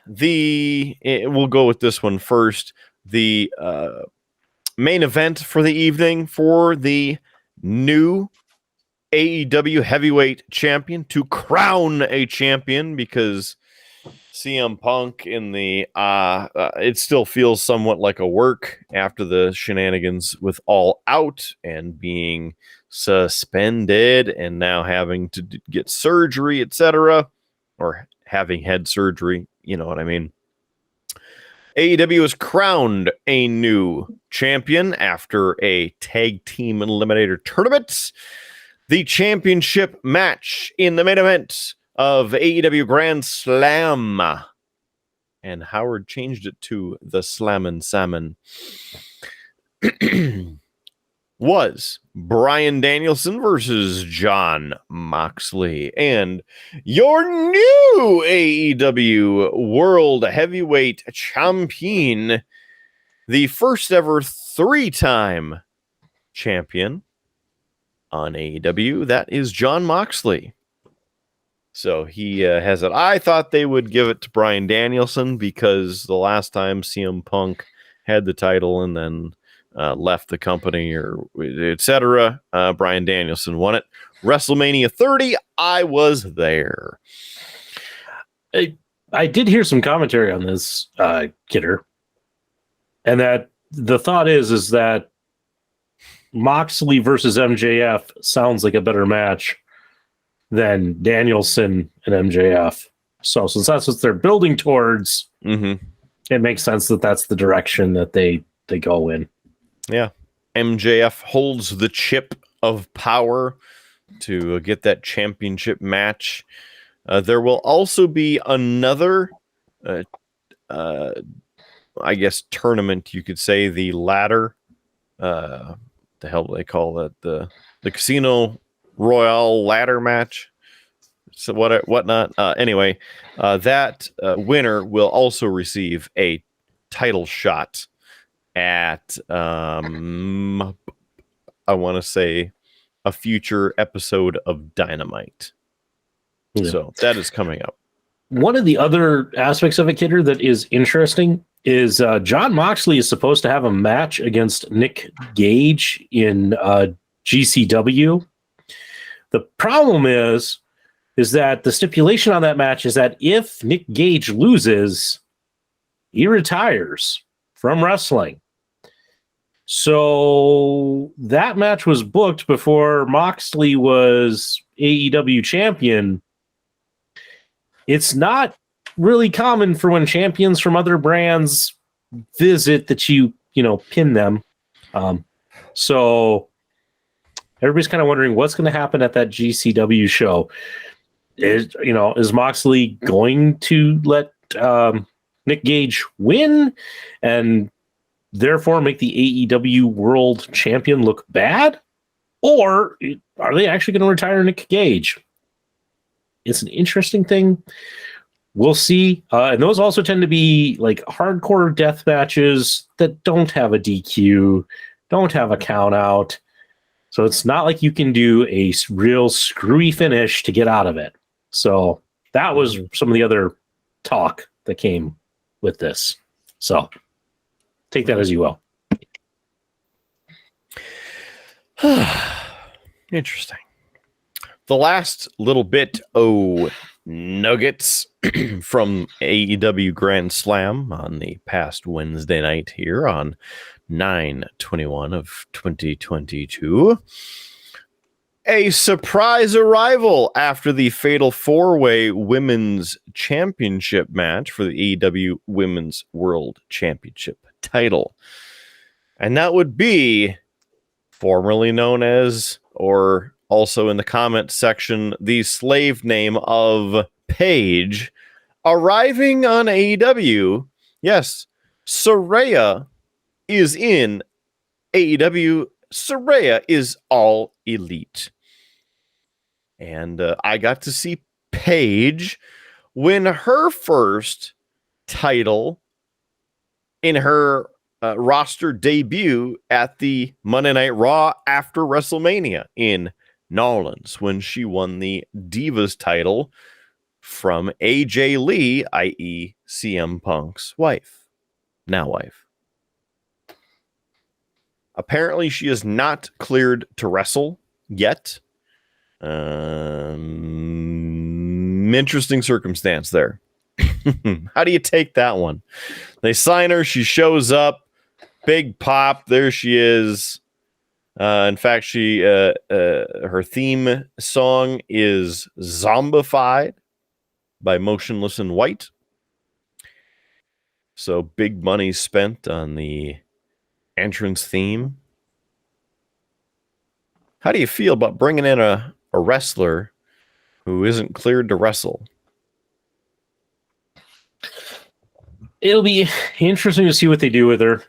we'll go with this one first. The main event for the evening for the new AEW heavyweight champion, to crown a champion, because CM Punk in the it still feels somewhat like a work after the shenanigans with All Out and being suspended and now having to get surgery, etc., or having had surgery, you know what I mean. AEW has crowned a new champion after a tag team eliminator tournament. The championship match in the main event of AEW Grand Slam. And Howard changed it to the Slammin' Salmon. Was Bryan Danielson versus Jon Moxley. And your new AEW World Heavyweight Champion, the first ever 3-time champion on AEW, that is Jon Moxley. So he has it. I thought they would give it to Bryan Danielson because the last time CM Punk had the title and then left the company or etc., Bryan Danielson won it. WrestleMania 30, I was there. I did hear some commentary on this, Kidder, and that the thought is that Moxley versus MJF sounds like a better match than Danielson and MJF. So since that's what they're building towards, it makes sense that that's the direction that they go in. Yeah. MJF holds the chip of power to get that championship match. There will also be another, I guess, tournament, you could say, the ladder. The hell do they call that? The Casino Royale ladder match. So whatnot. Anyway, that winner will also receive a title shot at I want to say a future episode of Dynamite. Yeah. So that is coming up. One of the other aspects of it, Kidder, that is interesting is Jon Moxley is supposed to have a match against Nick Gage in GCW. The problem is that the stipulation on that match is that if Nick Gage loses, he retires from wrestling. So that match was booked before Moxley was AEW champion. It's not really common for when champions from other brands visit that you pin them. So everybody's kind of wondering what's going to happen at that GCW show. Is Moxley going to let Nick Gage win and therefore make the AEW World Champion look bad? Or are they actually going to retire Nick Gage? It's an interesting thing. We'll see. And those also tend to be like hardcore death matches that don't have a DQ, don't have a count out. So it's not like you can do a real screwy finish to get out of it. So that was some of the other talk that came with this. So take that as you will. Interesting. The last little bit nuggets from AEW Grand Slam on the past Wednesday night here on 9/21 of 2022. A surprise arrival after the Fatal 4-Way Women's Championship match for the AEW Women's World Championship title. And that would be formerly known as, or also in the comment section, the slave name of Paige, arriving on AEW. Yes, Saraya is in AEW. Saraya is all elite. And I got to see Paige win her first title in her roster debut at the Monday Night Raw after WrestleMania in New Orleans when she won the Divas title from AJ Lee, i.e. CM Punk's wife. Now wife. Apparently she is not cleared to wrestle yet. Interesting circumstance there. How do you take that one? They sign her. She shows up. Big pop. There she is. In fact, her theme song is Zombified by Motionless in White. So big money spent on the entrance theme. How do you feel about bringing in a wrestler who isn't cleared to wrestle? It'll be interesting to see what they do with her.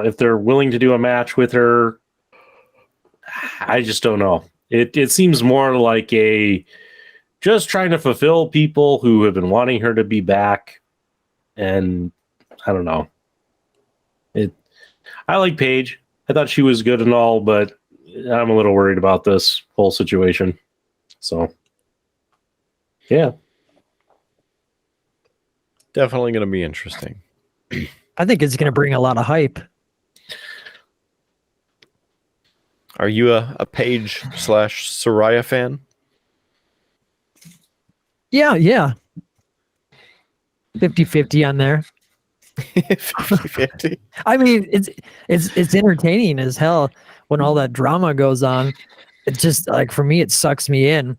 If they're willing to do a match with her, I just don't know. It seems more like just trying to fulfill people who have been wanting her to be back. And I don't know. I like Paige. I thought she was good and all, but I'm a little worried about this whole situation. So, yeah. Definitely going to be interesting. I think it's going to bring a lot of hype. Are you a Paige / Soraya fan? Yeah. 50-50 on there. 50-50. I mean, it's entertaining as hell when all that drama goes on. It just, like, for me, it sucks me in.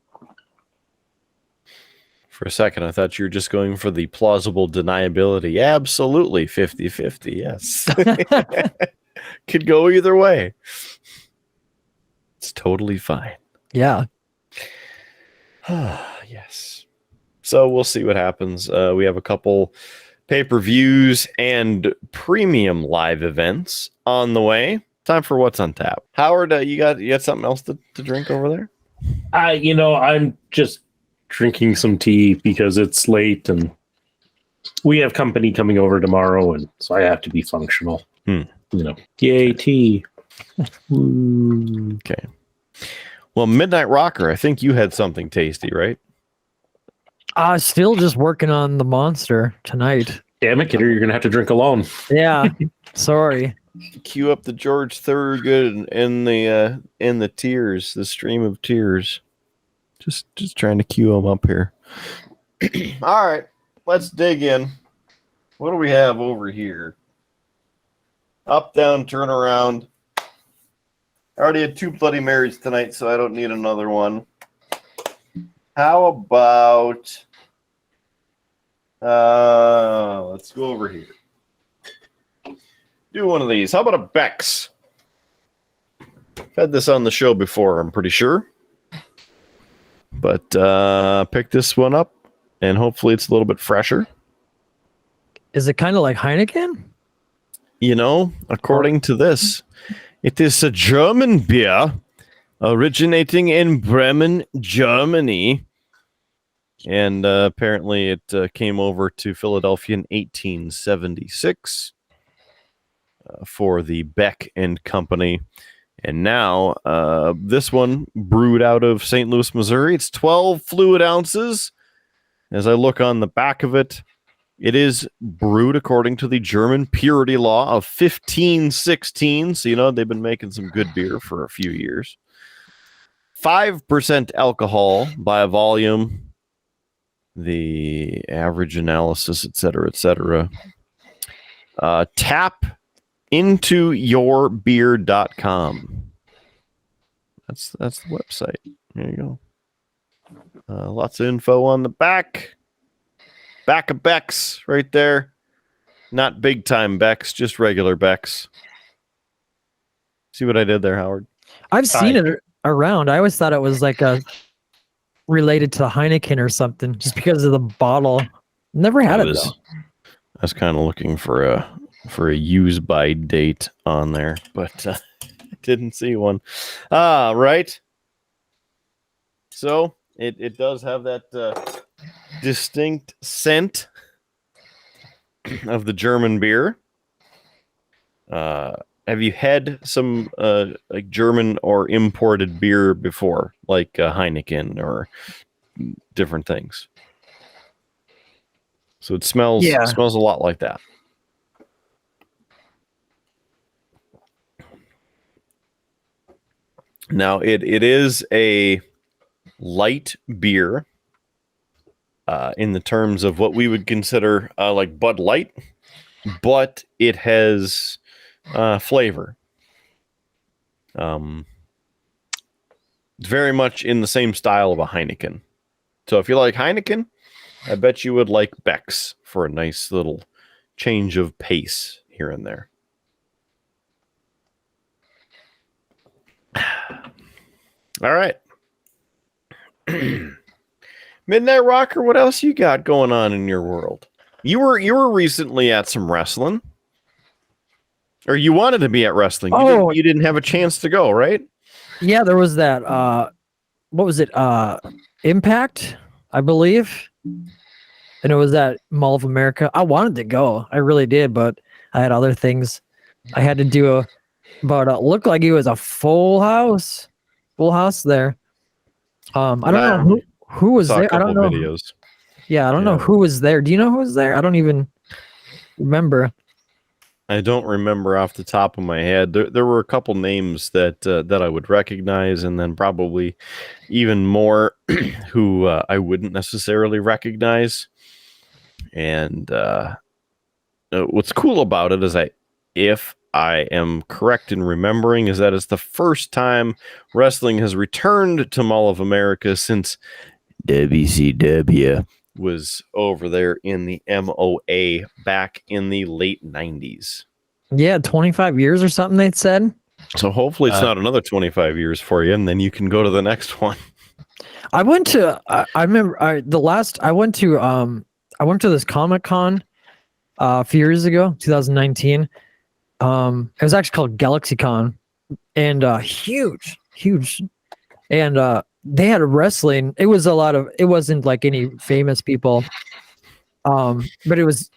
For a second, I thought you were just going for the plausible deniability. Absolutely, 50-50, yes. Could go either way. It's totally fine. Yeah. Yes. So we'll see what happens. We have a couple pay-per-views and premium live events on the way. Time for What's on Tap. Howard, you got something else to drink over there? I'm just drinking some tea because it's late and we have company coming over tomorrow, and so I have to be functional. Yay, tea. Okay. Well, Midnight Rocker, I think you had something tasty, right? Still just working on the monster tonight. Damn it, kidder, you're gonna have to drink alone. Yeah. Sorry. Cue up the George Thorogood in the tears, the stream of tears. Just trying to cue them up here. All right, let's dig in. What do we have over here? Up, down, turn around. I already had 2 Bloody Marys tonight, so I don't need another one. How about... let's go over here. Do one of these. How about a Beck's? I've had this on the show before, I'm pretty sure. But pick this one up, and hopefully it's a little bit fresher. Is it kind of like Heineken? According to this, it is a German beer originating in Bremen, Germany. And apparently it came over to Philadelphia in 1876 for the Beck and Company. And now this one brewed out of St. Louis, Missouri. It's 12 fluid ounces. As I look on the back of it, it is brewed according to the German purity law of 1516. So, they've been making some good beer for a few years. 5% alcohol by a volume. The average analysis, et cetera, tap into yourbeer.com. That's the website. There you go. Lots of info on the back. Back of Beck's right there. Not big time Beck's, just regular Beck's. See what I did there, Howard? I've seen it around. I always thought it was like related to Heineken or something, just because of the bottle. Never had it though. I was kind of looking for a use by date on there, but didn't see one. Right. So it does have that distinct scent of the German beer. Have you had some like German or imported beer before, like Heineken or different things? So it smells a lot like that. Now it is a light beer. in the terms of what we would consider like Bud Light, but it has flavor. It's very much in the same style of a Heineken. So if you like Heineken, I bet you would like Beck's for a nice little change of pace here and there. All right. Midnight Rocker, what else you got going on in your world? You were recently at some wrestling. Or you wanted to be at wrestling. You didn't have a chance to go, right? Yeah, there was that what was it? Impact, I believe. And it was at Mall of America. I wanted to go. I really did, but I had other things I had to do. But it looked like it was a full house. Full house there. I don't know who was there. I don't know. Videos. Yeah, I don't know who was there. Do you know who was there? I don't even remember. I don't remember off the top of my head. There were a couple names that I would recognize, and then probably even more who I wouldn't necessarily recognize. And what's cool about it is if I am correct in remembering, is that it's the first time wrestling has returned to Mall of America since WCW was over there in the MOA back in the late 90s. Yeah, 25 years or something, they said. So hopefully it's not another 25 years for you, and then you can go to the next one. I went to, I remember I went to this Comic-Con a few years ago, 2019. It was actually called GalaxyCon, and huge. And they had a wrestling. It wasn't like any famous people. But it was,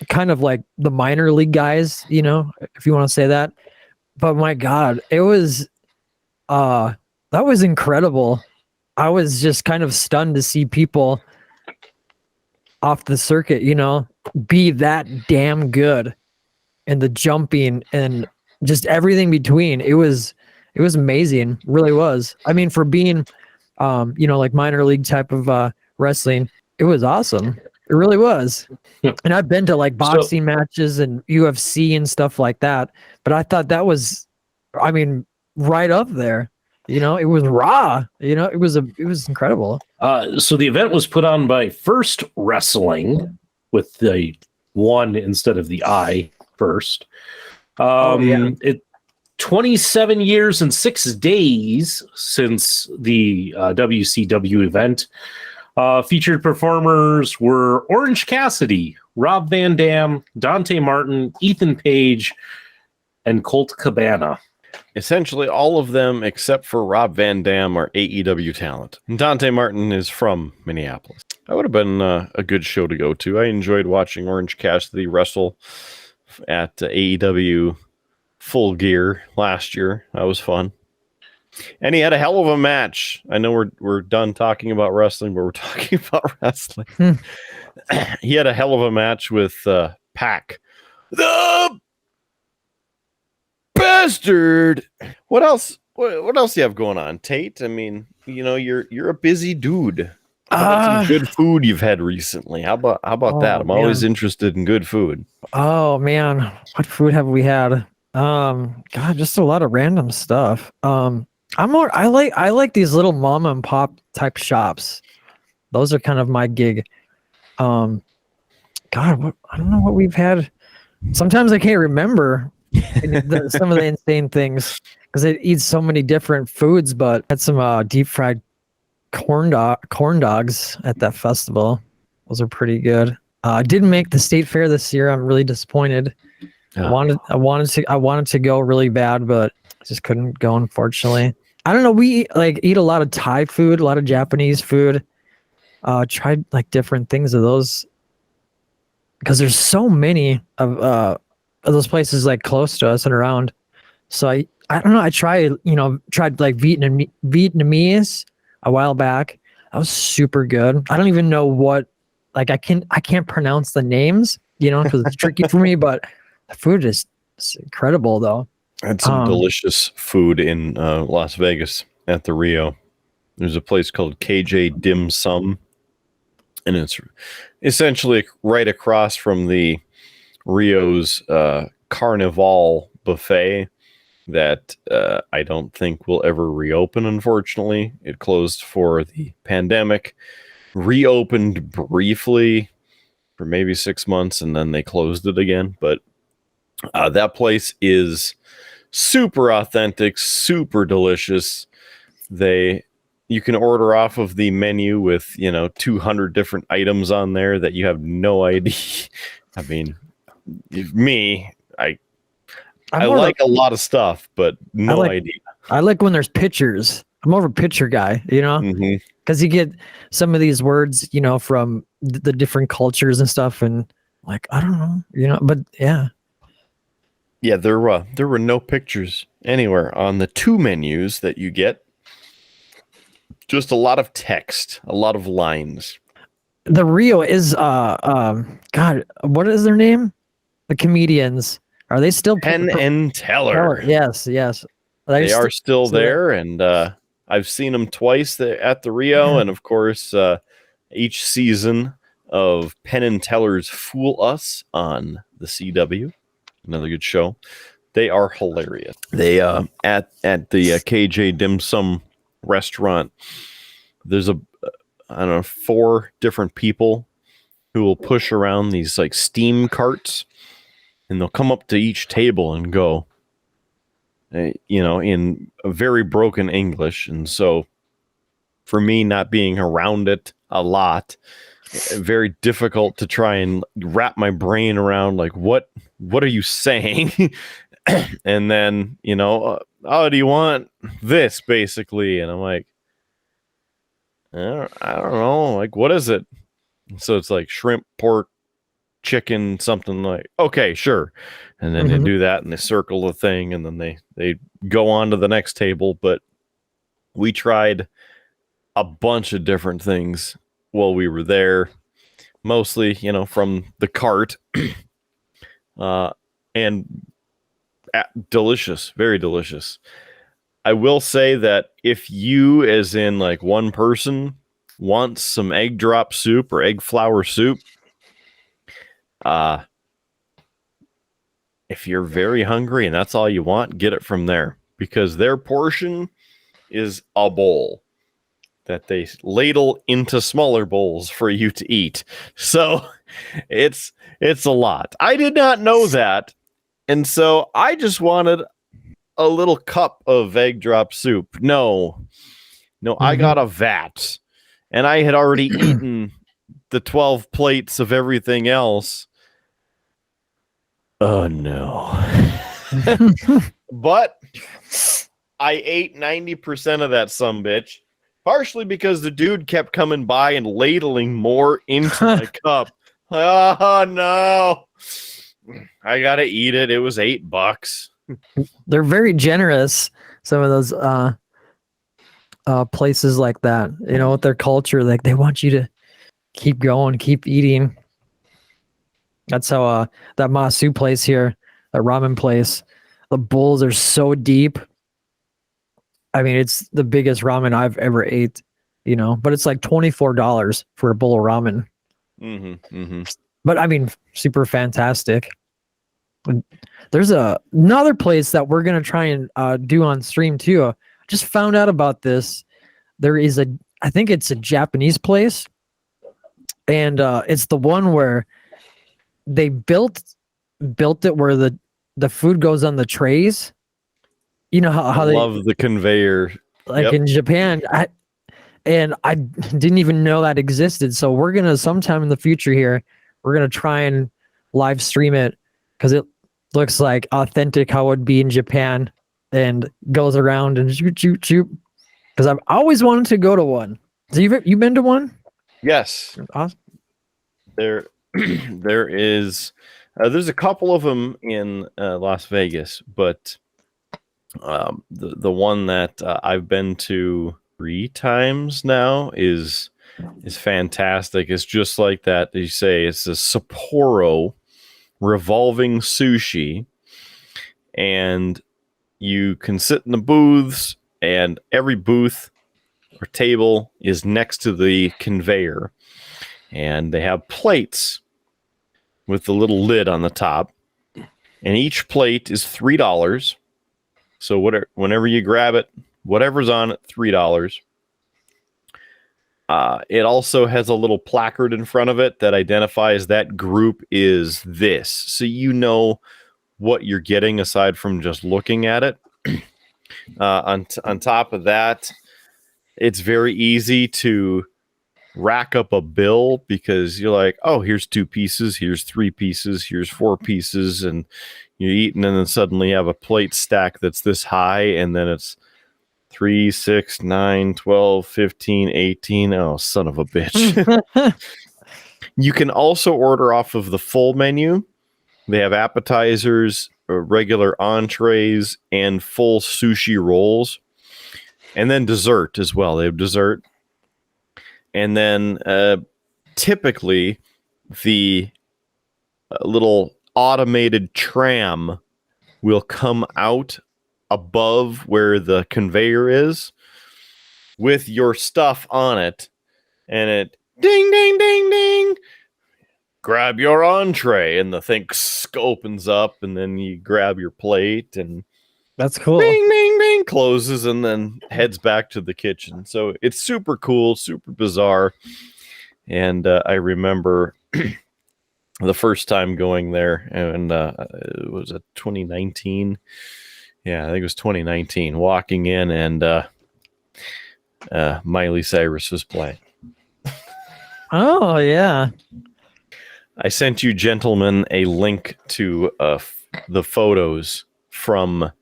kind of like the minor league guys, if you want to say that. But my God, it was, that was incredible. I was just kind of stunned to see people off the circuit, be that damn good. And the jumping and just everything between. It was amazing. It really was. I mean, for being, like minor league type of wrestling, it was awesome. It really was. And I've been to like boxing matches and UFC and stuff like that. But I thought that was, right up there. It was raw. It was incredible. So the event was put on by First Wrestling with the one instead of the I first. 27 years and 6 days since the WCW event. Featured performers were Orange Cassidy, Rob Van Dam, Dante Martin, Ethan Page, and Colt Cabana. Essentially, all of them except for Rob Van Dam are AEW talent. And Dante Martin is from Minneapolis. That would have been a good show to go to. I enjoyed watching Orange Cassidy wrestle at AEW Full Gear last year. That was fun. And he had a hell of a match. I know we're done talking about wrestling, but we're talking about wrestling. He had a hell of a match with Pac. The bastard. What else? What else do you have going on, Tate? I mean, you're a busy dude. Some good food you've had recently. How about that? I'm always interested in good food. Oh man, what food have we had? God, just a lot of random stuff. I like these little mom and pop type shops. Those are kind of my gig. God, I don't know what we've had. Sometimes I can't remember some of the insane things because it eats so many different foods. But had some deep fried corn dogs at that festival. Those are pretty good. Didn't make the state fair this year. I'm really disappointed. I wanted to go really bad, but I just couldn't go, unfortunately. I don't know. We eat a lot of Thai food, a lot of Japanese food. Tried like different things of those because there's so many of those places like close to us and around. So I don't know. I tried like Vietnamese a while back. That was super good. I don't even know what I can't pronounce the names, because it's tricky for me, but the food is incredible though. I had some delicious food in Las Vegas at the Rio. There's a place called KJ Dim Sum. and it's essentially right across from the Rio's Carnival buffet that I don't think will ever reopen, unfortunately. It closed for the pandemic, reopened briefly for maybe 6 months, and then they closed it again. But that place is super authentic, super delicious. You can order off of the menu with 200 different items on there that you have no idea. I mean, I like a lot of stuff, but no idea. I like when there's pictures. I'm more of a picture guy, because you get some of these words, from the different cultures and stuff, and like I don't know, but yeah. Yeah, there were no pictures anywhere on the 2 menus that you get. Just a lot of text, a lot of lines. The Rio is God, what is their name? The comedians. Are they still Penn and Teller? Yes. They are still there, and I've seen them twice at the Rio, and of course, each season of Penn and Teller's Fool Us on the CW. Another good show. They are hilarious. They at the KJ Dim Sum restaurant, there's 4 different people who will push around these like steam carts, and they'll come up to each table and go, in a very broken English. And so for me, not being around it a lot, very difficult to try and wrap my brain around, like, what are you saying? And then, oh, do you want this, basically? And I'm like, I don't know. Like, what is it? So it's like shrimp, pork, chicken, something like, okay, sure. And then they do that, and they circle the thing, and then they go on to the next table. But we tried a bunch of different things while we were there, mostly, from the cart. And delicious, very delicious. I will say that if you, as in like one person, wants some egg drop soup or egg flour soup, if you're very hungry and that's all you want, get it from there, because their portion is a bowl that they ladle into smaller bowls for you to eat. So it's a lot. I did not know that. And so I just wanted a little cup of egg drop soup. No, I got a vat, and I had already eaten the 12 plates of everything else. Oh no. But I ate 90% of that sumbitch, partially because the dude kept coming by and ladling more into my cup. Oh no. I gotta eat it. It was $8. They're very generous. Some of those places like that, with their culture, like they want you to keep going, keep eating. That's how that Masu place here, that ramen place, the bowls are so deep. I mean, it's the biggest ramen I've ever ate, but it's like $24 for a bowl of ramen. But I mean, super fantastic. And there's another place that we're going to try and do on stream too. I just found out about this. There is I think it's a Japanese place, and it's the one where they built it where the food goes on the trays. You know how they love the conveyor, like in Japan. I didn't even know that existed. So we're gonna sometime in the future here, we're gonna try and live stream it, because it looks like authentic how it would be in Japan, and goes around and shoot. Because I've always wanted to go to one. So you been to one? Yes. Awesome. There is. There's a couple of them in Las Vegas, but the one that I've been to 3 times now is fantastic. It's just like that. You say it's a Sapporo revolving sushi, and you can sit in the booths, and every booth or table is next to the conveyor, And they have plates with the little lid on the top. And each plate is $3. So whenever you grab it, whatever's on it, $3. It also has a little placard in front of it that identifies that group is this. So you know what you're getting aside from just looking at it. On top of that, it's very easy to rack up a bill because you're like, oh, here's 2 pieces, here's 3 pieces, here's 4 pieces, and you're eating, and then suddenly you have a plate stack that's this high, and then it's 3, 6, 9, 12, 15, 18. Oh, son of a bitch. You can also order off of the full menu. They have appetizers, regular entrees, and full sushi rolls. And then dessert as well. They have dessert. And then typically the little automated tram will come out above where the conveyor is with your stuff on it, and it ding ding ding ding, grab your entree, and the thing opens up, and then you grab your plate, and That's cool. bing bing bing closes, and then heads back to the kitchen. So it's super cool, super bizarre. And I remember the first time going there, and it was 2019. Yeah, I think it was 2019. Walking in, and Miley Cyrus was playing. Oh, yeah. I sent you gentlemen a link to the photos from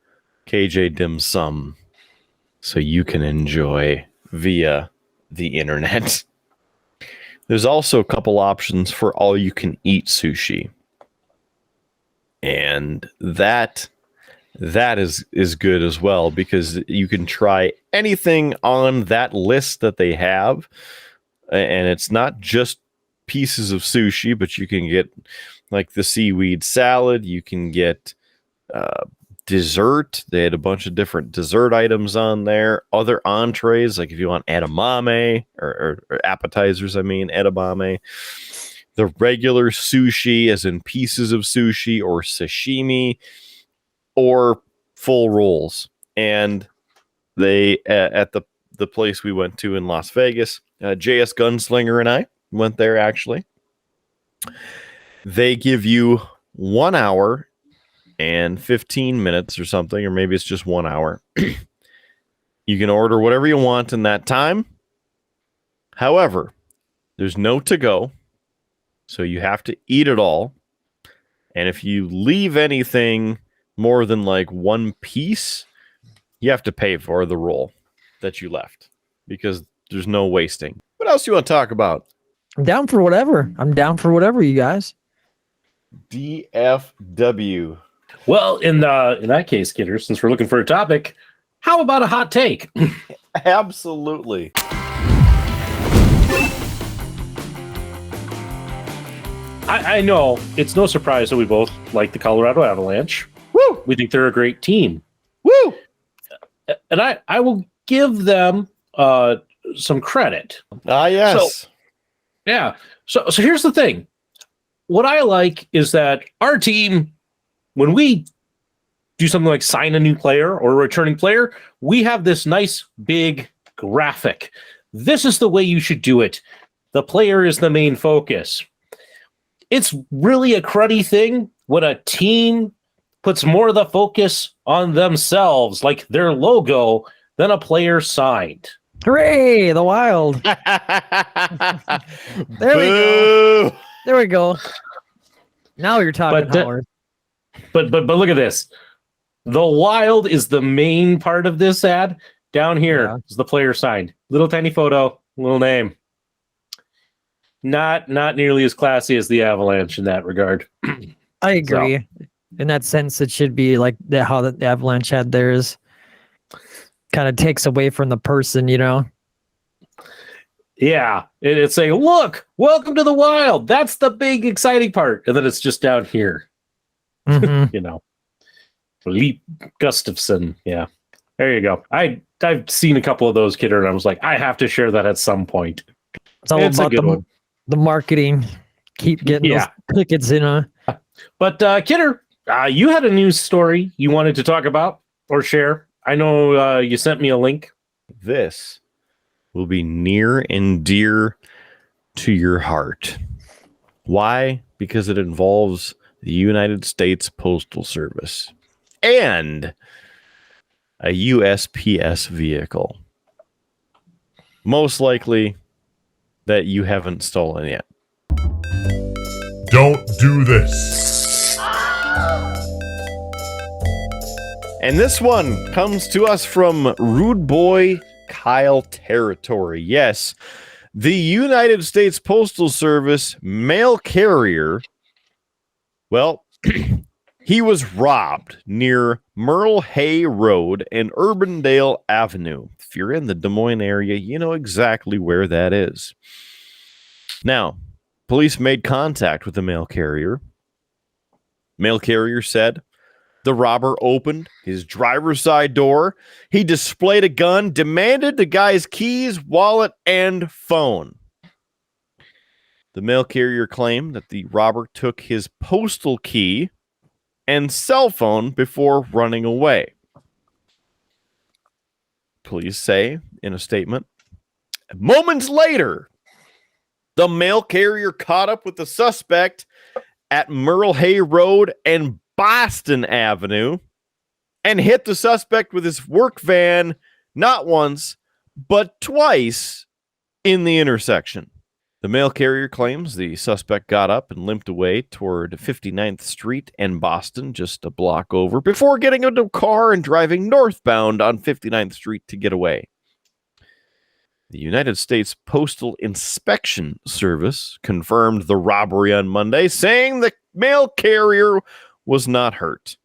KJ Dim Sum so you can enjoy via the internet. There's also a couple options for all you can eat sushi. And that is good as well, because you can try anything on that list that they have, and it's not just pieces of sushi, but you can get like the seaweed salad, you can get dessert. They had a bunch of different dessert items on there, other entrees, like if you want edamame or appetizers, edamame, the regular sushi as in pieces of sushi, or sashimi, or full rolls. And they at the place we went to in Las Vegas, JS Gunslinger and I went there. Actually, they give you 1 hour and 15 minutes or something, or maybe it's just 1 hour. You can order whatever you want in that time. However, there's no to go, so you have to eat it all. And if you leave anything more than like one piece, you have to pay for the roll that you left, because there's no wasting. What else do you want to talk about? I'm down for whatever. You guys. DFW. Well, in that case, Kidder, since we're looking for a topic, how about a hot take? Absolutely. I know it's no surprise that we both like the Colorado Avalanche. Woo! We think they're a great team. Woo! And I will give them some credit. Yes. So here's the thing. What I like is that our team, when we do something like sign a new player or a returning player, we have this nice big graphic. This is the way you should do it. The player is the main focus. It's really a cruddy thing when a team puts more of the focus on themselves, like their logo, than a player signed. Hooray, the Wild. There we go. There we go. Now you're talking, Howard. But look at this. The Wild is the main part of this ad. Down here is the player signed. Little tiny photo, little name. Not nearly as classy as the Avalanche in that regard. I agree. So, in that sense, it should be like how the Avalanche had theirs. Kind of takes away from the person, you know? Yeah. It's saying, look, welcome to the Wild. That's the big exciting part. And then it's just down here. Mm-hmm. You know. Leap Gustafson. Yeah. There you go. I've seen a couple of those, Kidder, and I was like, I have to share that at some point. It's all about a good one. The marketing, keep getting those tickets in. But Kidder, you had a news story you wanted to talk about or share. I know you sent me a link. This will be near and dear to your heart. Why? Because it involves the United States Postal Service and a USPS vehicle. Most likely that you haven't stolen yet. Don't do this. And this one comes to us from Rude Boy Kyle territory. Yes, the United States Postal Service mail carrier, well, he was robbed near Merle Hay Road and Urbandale Avenue. If you're in the Des Moines area, you know exactly where that is. Now, police made contact with the mail carrier. Mail carrier said the robber opened his driver's side door. He displayed a gun, demanded the guy's keys, wallet, and phone. The mail carrier claimed that the robber took his postal key and cell phone before running away. Police say in a statement, moments later, the mail carrier caught up with the suspect at Merle Hay Road and Boston Avenue and hit the suspect with his work van not once, but twice in the intersection. The mail carrier claims the suspect got up and limped away toward 59th Street and Boston, just a block over, before getting into a car and driving northbound on 59th Street to get away. The United States Postal Inspection Service confirmed the robbery on Monday, saying the mail carrier was not hurt.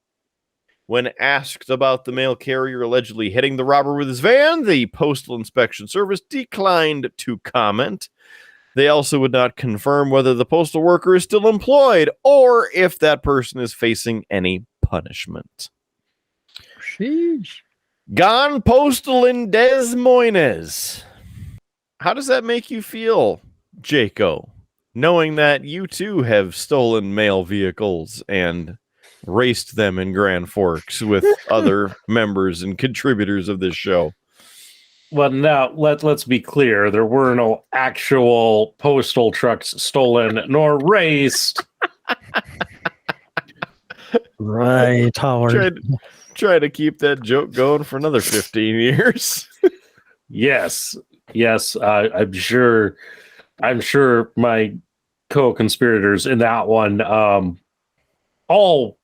When asked about the mail carrier allegedly hitting the robber with his van, the Postal Inspection Service declined to comment. They also would not confirm whether the postal worker is still employed or if that person is facing any punishment. Sheesh. Gone postal in Des Moines. How does that make you feel, Jaco, knowing that you too have stolen mail vehicles and raced them in Grand Forks with other members and contributors of this show? Well, now let's be clear. There were no actual postal trucks stolen nor raced. Right, Howard. Try to keep that joke going for another 15 years. Yes. I'm sure my co-conspirators in that one all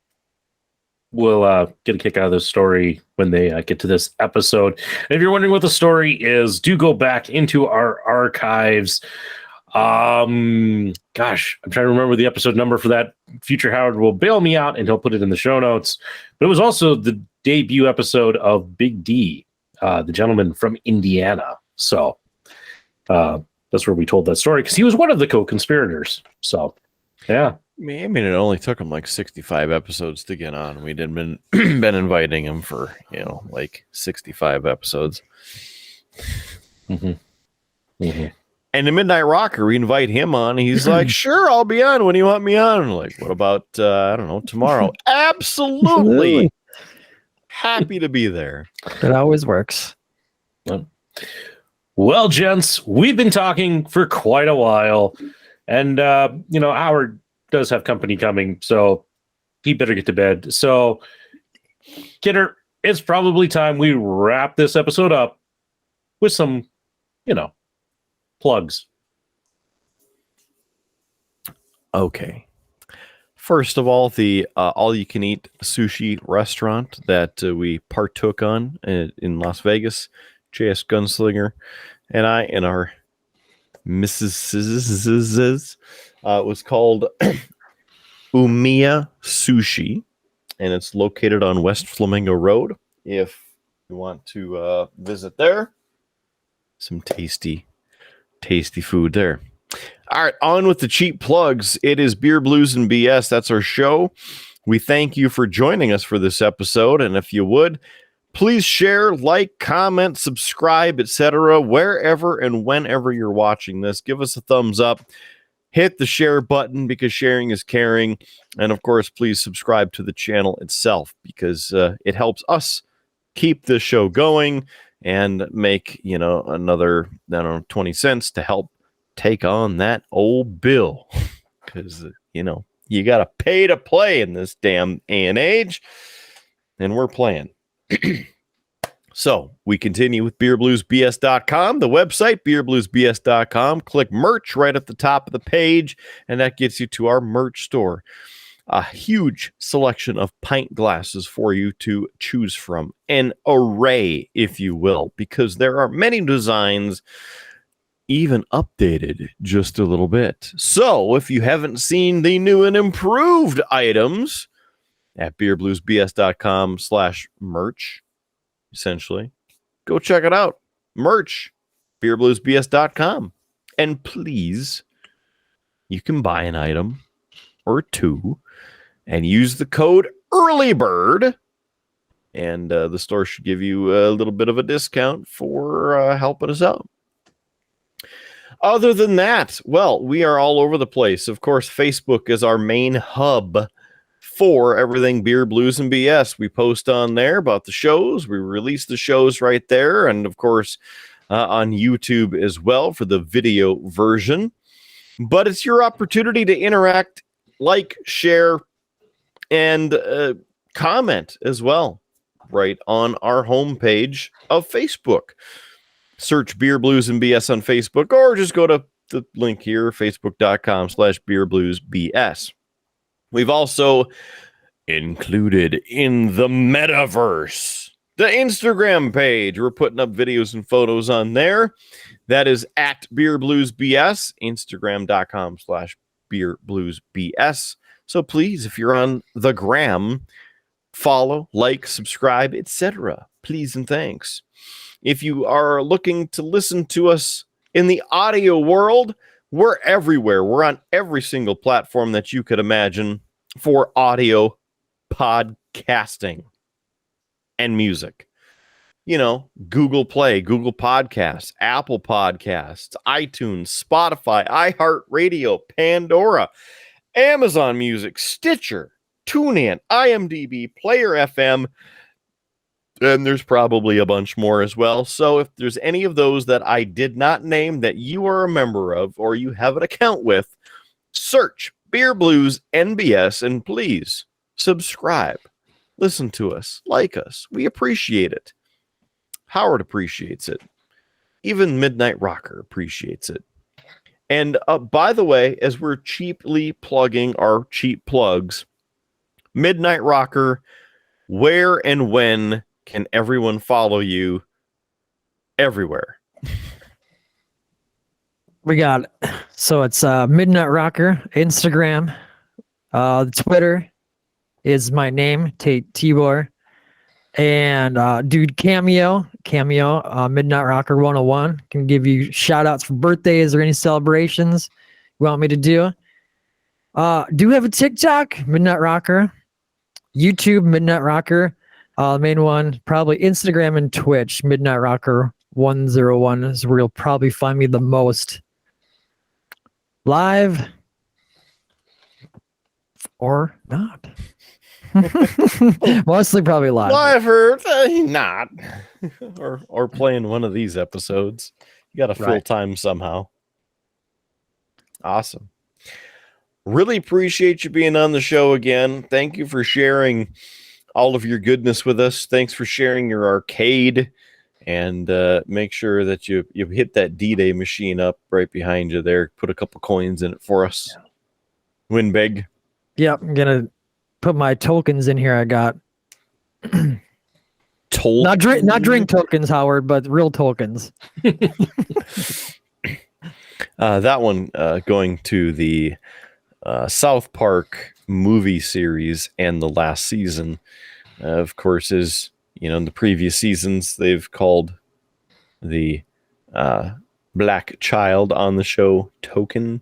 will get a kick out of this story when they get to this episode. And if you're wondering what the story is, do go back into our archives. Gosh, I'm trying to remember the episode number for that. Future Howard will bail me out and he'll put it in the show notes. But it was also the debut episode of Big D, the gentleman from Indiana. So that's where we told that story because he was one of the co-conspirators. So, yeah. I mean, it only took him like 65 episodes to get on. We'd been inviting him for, like 65 episodes. Mm-hmm. Mm-hmm. And the Midnight Rocker, we invite him on. He's like, sure, I'll be on when you want me on. And like, what about, I don't know, tomorrow? Absolutely. Happy to be there. It always works. Well, gents, we've been talking for quite a while. And, Howard does have company coming, so he better get to bed. So, Kidder, it's probably time we wrap this episode up with some, plugs. Okay. First of all, the all-you-can-eat sushi restaurant that we partook on in Las Vegas, JS Gunslinger and I and our Mrs. was called Umiya Sushi, and it's located on West Flamingo Road. If you want to visit there, some tasty food there. All right, on with the cheap plugs. It is Beer, Blues, and BS. That's our show. We thank you for joining us for this episode, and if you would, please share, like, comment, subscribe, etc. wherever and whenever you're watching this. Give us a thumbs up. hit the share button because sharing is caring. And of course, please subscribe to the channel itself because it helps us keep this show going and make, another, 20 cents to help take on that old bill. Because, you got to pay to play in this damn A&Age. And we're playing. So we continue with beerbluesbs.com, the website, beerbluesbs.com. Click merch right at the top of the page, and that gets you to our merch store. A huge selection of pint glasses for you to choose from. An array, if you will, because there are many designs, even updated just a little bit. So if you haven't seen the new and improved items at beerbluesbs.com/merch, essentially, go check it out. Merch, beerbluesbs.com. And please, you can buy an item or two and use the code EARLYBIRD, and the store should give you a little bit of a discount for helping us out. Other than that, well, we are all over the place. Of course, Facebook is our main hub for everything Beer, Blues, and BS. We post on there about the shows. We release the shows right there. And of course, on YouTube as well for the video version. But it's your opportunity to interact, like, share, and comment as well right on our homepage of Facebook. Search Beer, Blues, and BS on Facebook, or just go to the link here, facebook.com/beerbluesbs. We've also included in the metaverse the Instagram page. We're putting up videos and photos on there. That is at beerbluesbs, instagram.com/beerbluesbs. So please, if you're on the gram, follow, like, subscribe, etc. Please and thanks. If you are looking to listen to us in the audio world, we're everywhere. We're on every single platform that you could imagine for audio podcasting and music. Google Play, Google Podcasts, Apple Podcasts, iTunes, Spotify, iHeartRadio, Pandora, Amazon Music, Stitcher, TuneIn, IMDb, Player FM, and there's probably a bunch more as well. So if there's any of those that I did not name that you are a member of or you have an account with, search Beer Blues NBS and please subscribe. Listen to us, like us. We appreciate it. Howard appreciates it. Even Midnight Rocker appreciates it. And by the way, as we're cheaply plugging our cheap plugs, Midnight Rocker, where and when can everyone follow you everywhere? We got it. So it's Midnight Rocker, Instagram, Twitter is my name, Tate Tibor, and dude Cameo, Midnight Rocker 101 can give you shout outs for birthdays or any celebrations you want me to do. Do have a TikTok, Midnight Rocker, YouTube, Midnight Rocker, main one, probably Instagram and Twitch, Midnight Rocker 101 is where you'll probably find me the most. Live or not. Mostly probably live. Live or not. or playing one of these episodes. You got a full time somehow. Awesome. Really appreciate you being on the show again. Thank you for sharing all of your goodness with us. Thanks for sharing your arcade. And make sure that you hit that D-Day machine up right behind you there. Put a couple coins in it for us. Win big. Yep, I'm going to put my tokens in here I got. Not drink tokens, Howard, but real tokens. That one going to the South Park movie series and the last season, of course, is, in the previous seasons, they've called the black child on the show Token,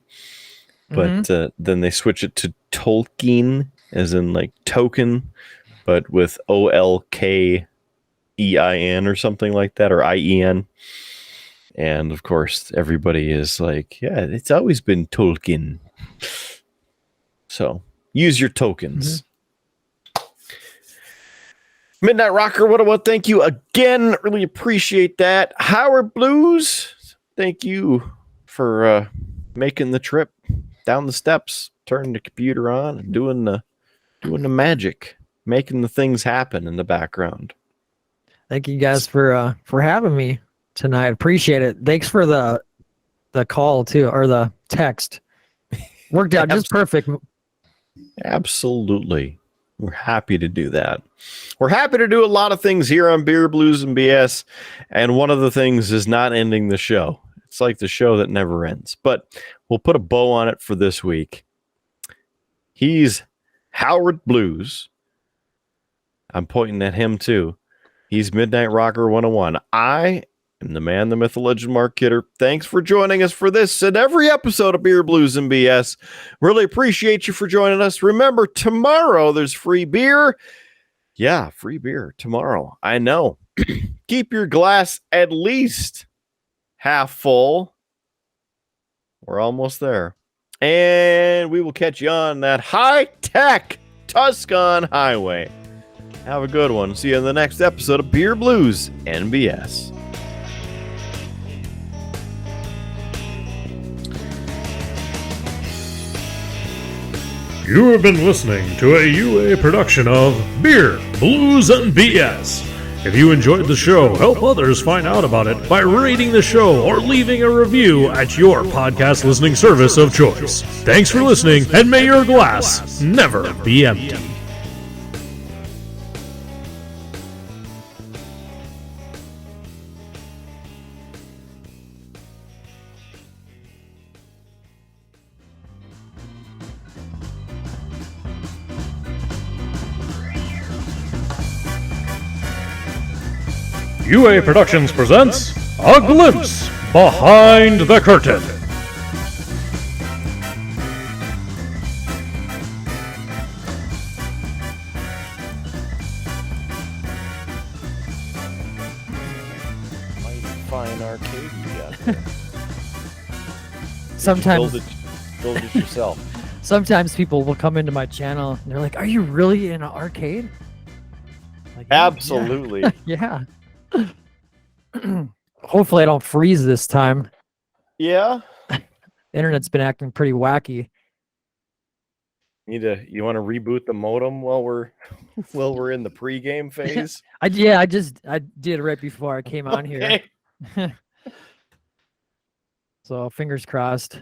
but then they switch it to Tolkien, as in like token, but with OLKEIN or something like that, or IEN. And of course, everybody is like, yeah, it's always been Tolkien. So use your tokens. Midnight Rocker, what? Thank you again. Really appreciate that. Howard Blues, thank you for making the trip down the steps, turning the computer on, and doing the magic, making the things happen in the background. Thank you guys for having me tonight. Appreciate it. Thanks for the call too, or the text. Worked out just perfect. Absolutely. We're happy to do that. We're happy to do a lot of things here on Beer, Blues, and BS. And one of the things is not ending the show. It's like the show that never ends. But we'll put a bow on it for this week. He's Howard Blues. I'm pointing at him too. He's Midnight Rocker 101. I am the man, the myth, the legend, Mark Kidder. Thanks for joining us for this and every episode of Beer, Blues, and BS. Really appreciate you for joining us. Remember, tomorrow there's free beer. Yeah, free beer tomorrow. I know. Keep your glass at least half full. We're almost there. And we will catch you on that high-tech Tuscan highway. Have a good one. See you in the next episode of Beer, Blues, and BS. You have been listening to a UA production of Beer, Blues, and BS. If you enjoyed the show, help others find out about it by rating the show or leaving a review at your podcast listening service of choice. Thanks for listening, and may your glass never be empty. UA Productions presents A Glimpse Behind the Curtain. Mighty fine arcade you got there. Sometimes Build it yourself. Sometimes people will come into my channel and they're like, "Are you really in an arcade?" Like, Absolutely. Yeah. Hopefully I don't freeze this time. Yeah. The internet's been acting pretty wacky. You want to reboot the modem while we're in the pregame phase? I did right before I came on here. So fingers crossed.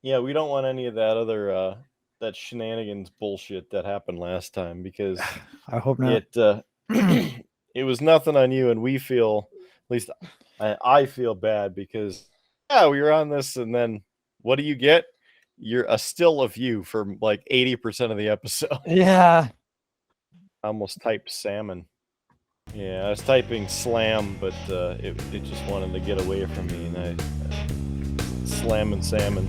Yeah, we don't want any of that other that shenanigans bullshit that happened last time, because I hope not. It was nothing on you, and we feel, at least I feel bad, because we were on this, and then what do you get? You're a still of you for like 80% of the episode. Yeah. I almost typed salmon. Yeah, I was typing slam, but it just wanted to get away from me, and I slam and salmon.